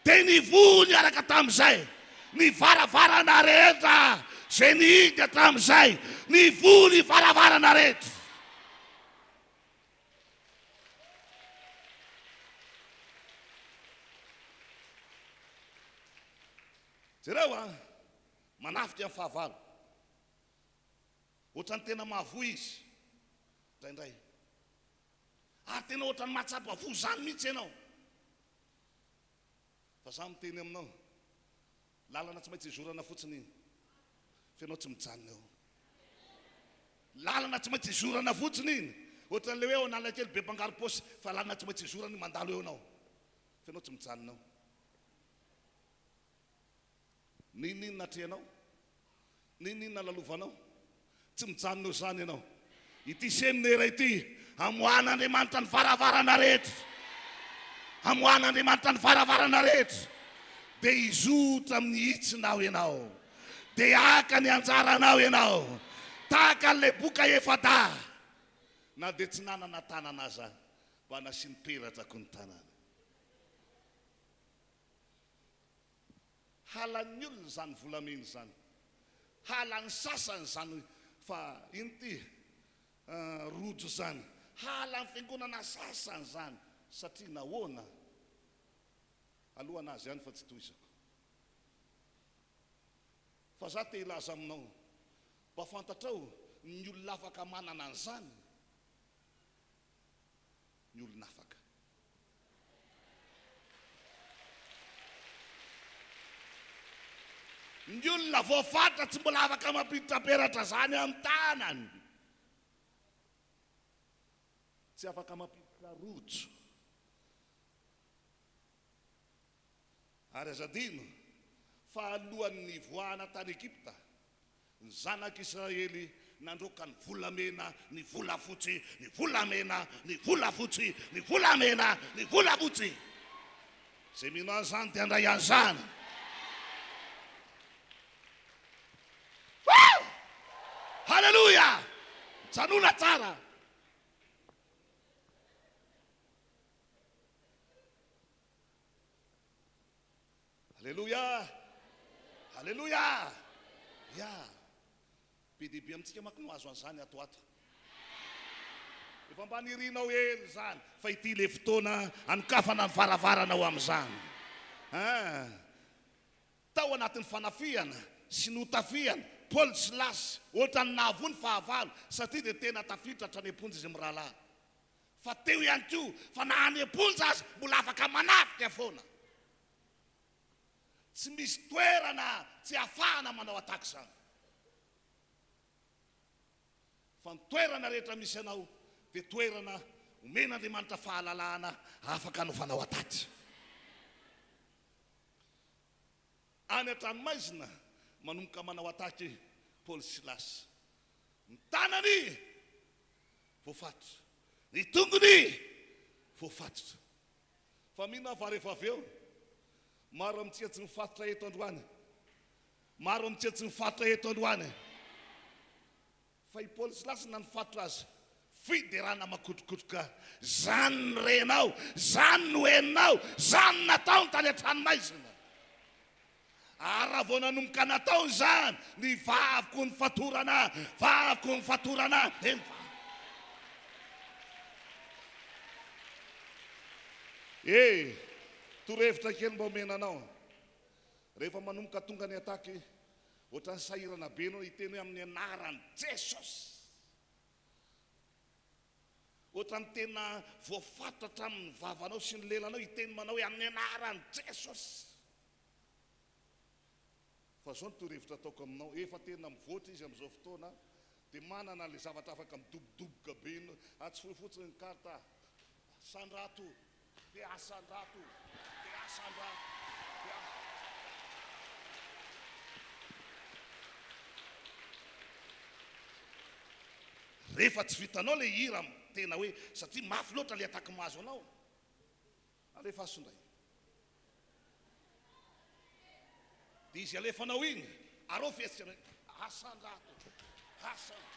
Dia nivoha niaraka tamin'izay. Ny varavarana rehetra izay nihita tamin'izay, nivoha ny varavarana rehetra. Jereo manafika amin'ny fahavalo. Ohatrany tena mahavoy izy indraindray. Ary tena ohatrany mahatsapa vo zany mihitsy ianao. Fa za miteny aminao, lalana tsy maintsy izorana fotsiny iny, fa ianao tsy mijanona eo. Lalana tsy maintsy izorana fotsiny iny, ohatran'le hoe analakely be mpangaro paosy, fa lalana tsy maintsy izorana mandalo eo anao, fa ianao tsy mijanona eo. Ninina atrehanao, ninina lalovanao, tsy mijanona eo zany ianao. Ity seminera ity amohan'Andriamanitra ny varavarana rehetra, amohan'Andriamanitra ny varavarana rehetra. Dia izotra amin'ny hitsinao ianao, dia haka ny anjaranao ianao, tahaka an'ilay boka efada. Na dia tsy nanana tanana aza mba nasiany peratra ny tanana. Halan'ny olona zany volamena zany, halan'ny sasany zany, fa inty rojo zany, halan'ny fiangonana sasany zany, satria nahoana alohana azy ihany fa tsy toizako. Fa za te hilaza aminao, mba fantatrao ny olona afaka manana an'izany, ny olona afaka. Ny olona voafatra tsy mbola afaka mampiditra peratra zany amin'ny tanany, tsy afaka mampiditra rojo. Ary azadino fa alohan'ny nivoahana tany Egypta, ny zanak'Israely nandroka ny volamena, ny volafotsy, ny volamena, ny volafotsy, ny volamena, ny volafotsy. Zay mino an'izany dia handray an'izany. Haleluya! Janona tsara. Haleluya! Haleluya! Ya! Bidiby amintsika manko no azo an'izany atoato. Efa mba nirinao hely zany, fa ity le fotoana anokafana ny varavaranao amin'izany. Tao anatin'ny fanafiana sy notafiana Polislasy, ohatra ny nahavony fahavalo, satria dia tena tafiditra hatrany am-ponja izy mirahalahy. Fa teo ihany koa, fa na any am-ponja azy mbola afaka manafika foana. Tsy misy toerana tsy ahafahana manao ataka izany. Fa ny toerana rehetra misy anao dia toerana omen'Andriamanitra fahalalahana afaka hanaovanao ataky. Any an-tranomaizina manomboka manao ataky Polislasy. Ny tanany voafatotra, ny tongony voafatotra. Fa mino fa rehefa avy eo, maro amintsika tsy mifatotra eto androany, maro amintsika tsy mifatotra eto androany. Fa i Polislasy na nifatotra azy, fiderana makotrokotroka, zany ny renao, zany no heninao, zany nataony tany an-tranomaizina. Ary raha vao nanomboka nataony zany, ny vaviko ny fatorana, vaviko ny fatorana. Torohevitra kely mba omenanao. Rehefa manomboka tonga ny ataky, ohatrany sahirana be anao hiteny hoe amin'ny anaran'i Jesosy. Ohatrany tena voafatatra amin'ny vavanao sy ny lelanao hiteny manao hoe amin'ny anaran'i Jesosy. Fa zao ny torohevitra ataoko aminao, efa tena mivoatra izy amin'izao fotoana, dia manana le zavatra afaka midobodoboka be iny, atsofoy fotsiny ny karta Sandrato, dia Sandrato, dia Sandrato. Rehefa tsy vitanao le hira tena hoe satria mafy loatra le ataky mahazo anao, alefa asondray. Dia izy alefanao iny, arao fesitra Sandrato, Sandrato.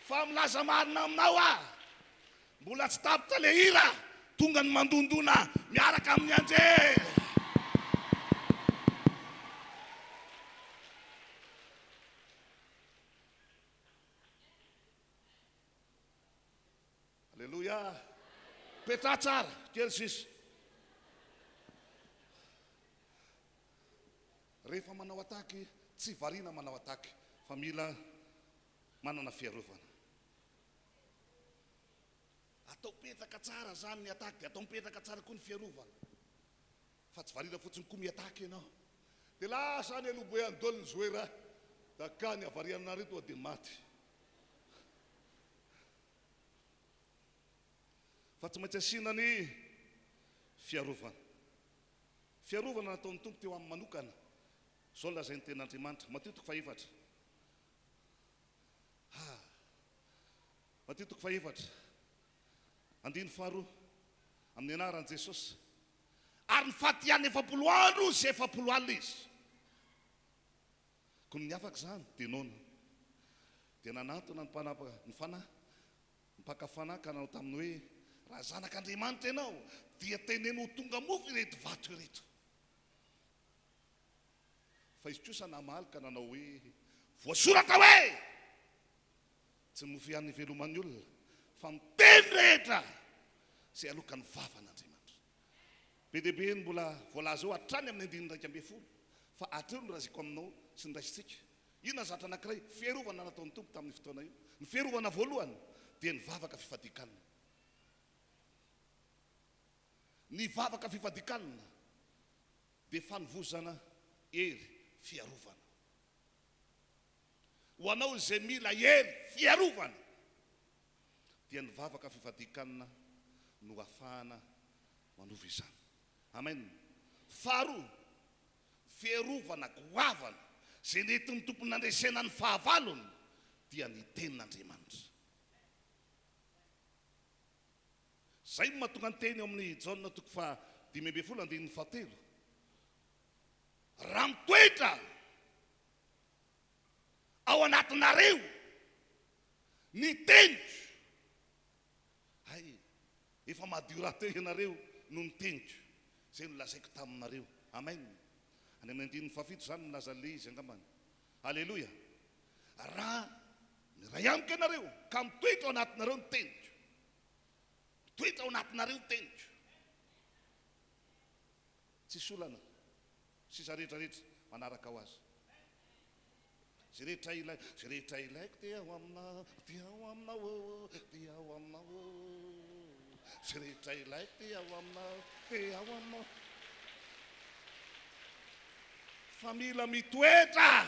Fa milaza marina aminao mbola tsy tapitra le hira, tonga ny mandondona miaraka amin'ny anjely. Alleluia. Petra tsara kely sisy. Rehefa manao ataky, tsy variana manao ataky, fa mila manana fiarovana. Atao petaka tsara zany ny ataky, dia atao mipetaka tsara koa ny fiarovana. Fa tsy variana fotsiny koa miataky ianao. Dia lasa any aloboe andolo ny zoera, da ka ny avarianareo toa dia maty. Fa tsy maintsy asiana ny fiarovana. Fiarovana nataon'ny tompo teo amin'ny manokana. Zao lazainy ten'Andriamanitra, Mateo 4. Mateo 4. Andiny faharoa amin'ny anaran'i Jesosy. Ary ny faty ihany 40 andro sy 40 alina izy. Ko ny afaka zany dia noana. Dia nanantona ny fanahy, mpakafanahy ka nanao taminy hoe raha zanak'Andriamanitra ianao dia teneno ho tonga mofo ireto vato ireto. Fa izy kosa namaly ka nanao hoe voasorata hoe tsy mofo ihany iveloman'ny olona fa miteny rehetra izay alokan'ny vavan'Andriamanitra. Be dia be ny mbola voalaza eo hatrany amin'ny 9:12 fa hatreo no raziko aminao sy ny raisitsika. Inona zatra anankiray fiarovana nataon'ny tompo tamin'ny fotoana io. Ny fiarovana voalohany dia ny vavaka fifadikanana. Ny vavaka fifadikanana dia fanovozana hery fiarovana. Ho anao izay mila hery fiarovana dia ny vavaka fifadikanana no ahafahana manova izany. Amen. Faharoa, fiarovana goavana izay nentin'ny tompony nandresena ny fahavalony dia ny tenin'Andriamanitra. Zay no mahatonga ny teny amin'ny Jaona 5:17. Raha mitoetra ao anatinareo ny tenitro, efa madio raha teo ianareo no ny tenitro. Zay no lazaiko taminareo. Amen. Any amin'ny 7 zany milaza le izy angambany. Alleluia. Raha miray amika ianareo ka mitoetra ao anatinareo ny tenitro, toetra ao anatinareo ny tenitro, tsy solana sy za rehetrarehetra manaraka ho azy. Zay rehetra ilaiko dia ao aminao, dia ao aminao, dia ao aminao. Zay rehetra ilaiko dia ao aminao, dia ao aminao. Fa mila mitoetra.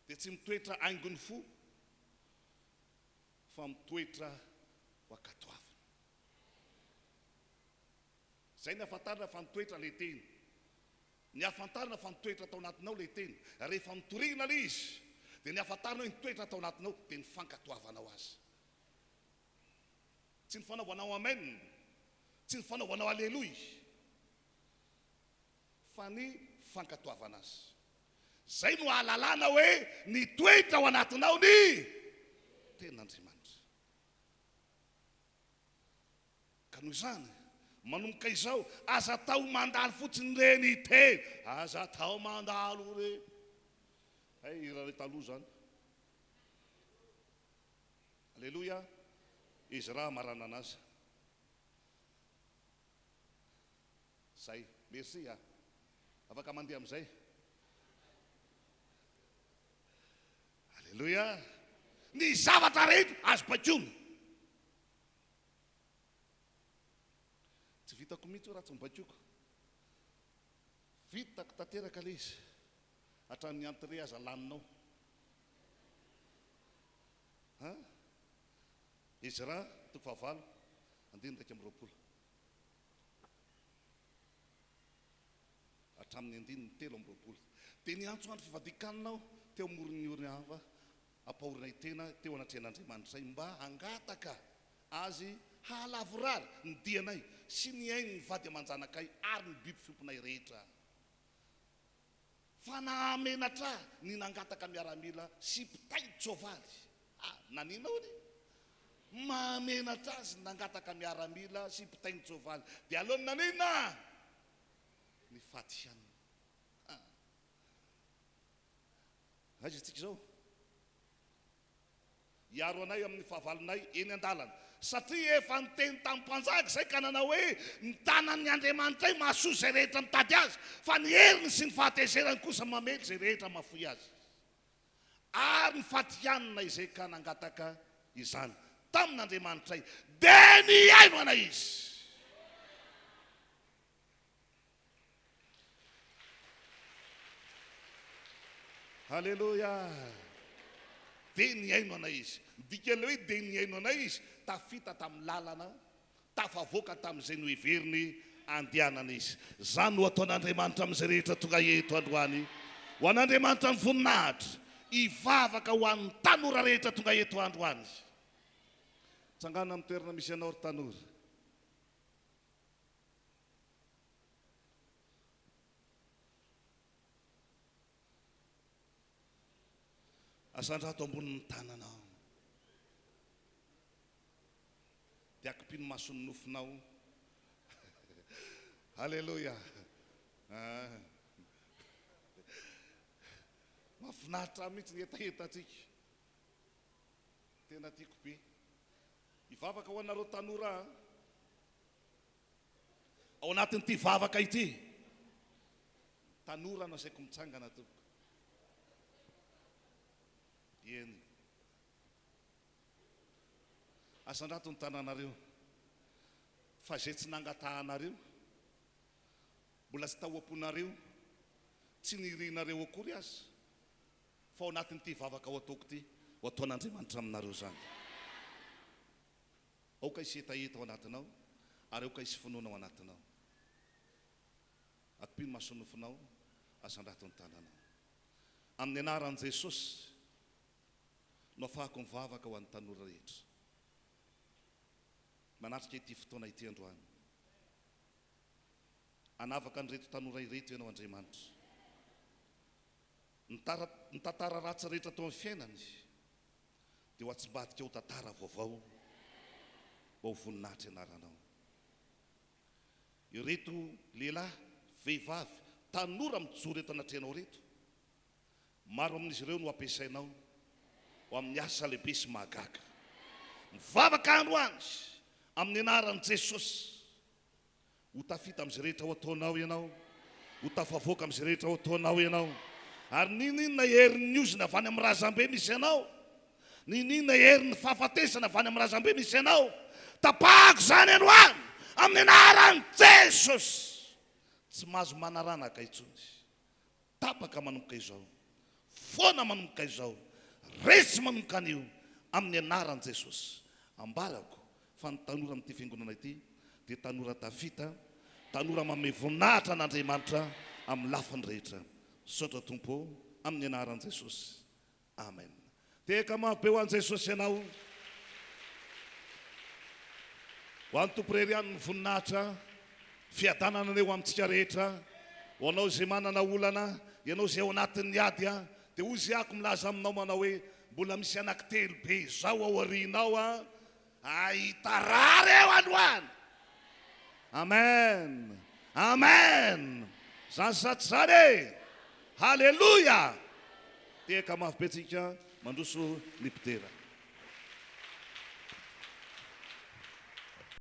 Dia tsy mitoetra haingony fo, fa mitoetra ho akatoavana. Zay ny afantarana fa mitoetra le teny. Ny afantarana fa mitoetra tao anatinao le teny. Rehefa mitorina le izy, dia ny afantarana hoe mitoetra tao anatinao dia ny fankatoavanao azy. Tsy ny fanaovanao amen, tsy ny fanaovanao aleluia, fa ny fankatoavana azy. Zay no ahalalana hoe ny toetra ao anatinao ny tenin'Andriamanitra. Ka noho izany, manomboka izao, aza tao mandalo fotsiny reny teny. Aza tao mandalo reny. Raha taloha zany. Aleluia. Izy raha marana anazy. Zay, merci a. Afaka mandeha am'izay. Aleluia. Ny zavatra rehetra azo baikona. Tsy vitako mihitsy raha tsy mibaikoko. Vitako tanteraka le izy. Hatramin'ny entrée aza laninao. Izy raha toko fahavalo, 19. Hatramin'ny 19. Dia niantso andro fivadikananao teo amorony orihava, ampahorinay tena teo anatrehan'Andriamanitra izay mba hangataka azy halavorary ny dianay sy ny ainy ny vady aman-janakay ary ny biby fiompinay rehetra. Fa nahamenatra ny nangataka miaramila sy mpitaingo tsoavaly. Naninao ny mahamenatra azy nangataka miaramila sy mpitaingo tsoavaly. Dia alohany nanina ny fatihanina. Aiza tsika izao hiaro anay amin'ny fahavalonay eny an-dalana, satria efa niteny tamin'ny mpanjaka izay ka nanao hoe ny tanan'ny Andriamanitra ay mahasoa izay rehetra mitady azy, fa ny heriny sy ny fahatezerany kosa mamely izay rehetra mahafoy azy. Ary ny fatihanina izay ka nangataka izany tamin'Andriamanitra ay, dia niaino anay izy. Aleluia. Dia niaino anay izy. Dika le hoe dia niaino anay izy, tafita tamin'ny lalana, tafavoaka tamin'izay no heveriny andehanana izy. Zany no ataon'Andriamanitra amin'izay rehetra tonga eto androany. Ho an'Andriamanitra ny voninahitra hivavaka ho an'ny tanora rehetra tonga eto androany. Tsangana amin'ny toerana misy anao ry tanora. Asandrato ambonin'ny tananao. Dia akipino mason'ny nofinao. Aleluia. Mahafinaritra mihitsy ny hetaheta atsika. Tena tiako be. Hivavaka ho anareo tanora ao anatin'ity vavaka ity. Tanora no asaiko mitsangana tompoko. Eny. Asandrato ny tananareo. Fa zay tsy nangatahanareo, mbola tsy tahoam-ponareo, tsy nirianareo akory azy. Fa ao anatin'ity vavaka ho ataoko ity, ho ataon'Andriamanitra aminareo zany. Aoka isy hetaheta ao anatinao, ary aoka isy finoana ao anatinao. Akipino masonofinao, asandrato ny tananao. Amin'ny anaran'i Jesosy no afahako mivavaka ho an'ny tanora rehetra. Manatrika ity fotoana ity androany. Anavaka an'ireto tanora ireto ianao Andriamanitra. Ny tantara ratsy rehetra tao amin'ny fiainany dia ho atsimbadika ho tantara vaovao ho voninahitra ianaranao. Ireto lehilahy, vehivavy, tanora mijoro eto anatrehanao reto, maro amin'izy ireo no ampiasainao ho amin'ny asa lehibe sy mahagaga. Mivavaka androany amin'ny anaran'i Jesosy, ho tafita amin'izay rehetra ho ataonao ianao, ho tafavoaka amin'izay rehetra ho ataonao ianao. Ary ninona herin'ny ozina avy any amin'ny razambe misy ianao, ninona herin'ny fahafatesana avy any amin'ny razambe misy ianao, tapahako zany androany amin'ny anaran'i Jesosy. Tsy mahazo manaranaka intsony. Tapaka manomboka izao, foana manomboka izao, resy manomboka an'io amin'ny anaran'i Jesosy. Ambarako fa ny tanora amin'ity fiangonana ity dia tanora tafita, tanora manome voninahitra an'Andriamanitra amin'ny lafiny rehetra. Saotra tompo amin'ny anaran'i Jesosy. Amen. Teka mabe ho an'i Jesosy ianao. Ho an'ny tomporeri any ny voninahitra, fiadanana aneo amintsika rehetra. Ho anao izay manana olana, ianao izay ao anatin'ny ady, dia ozy ako milaza aminao manao hoe mbola misy anankitelo be zao ao aorianao ahita rary eo androany. Amen. Amen. Zany satsy zany. Haleluia. Teka mafy betsika mandroso ny mpitera.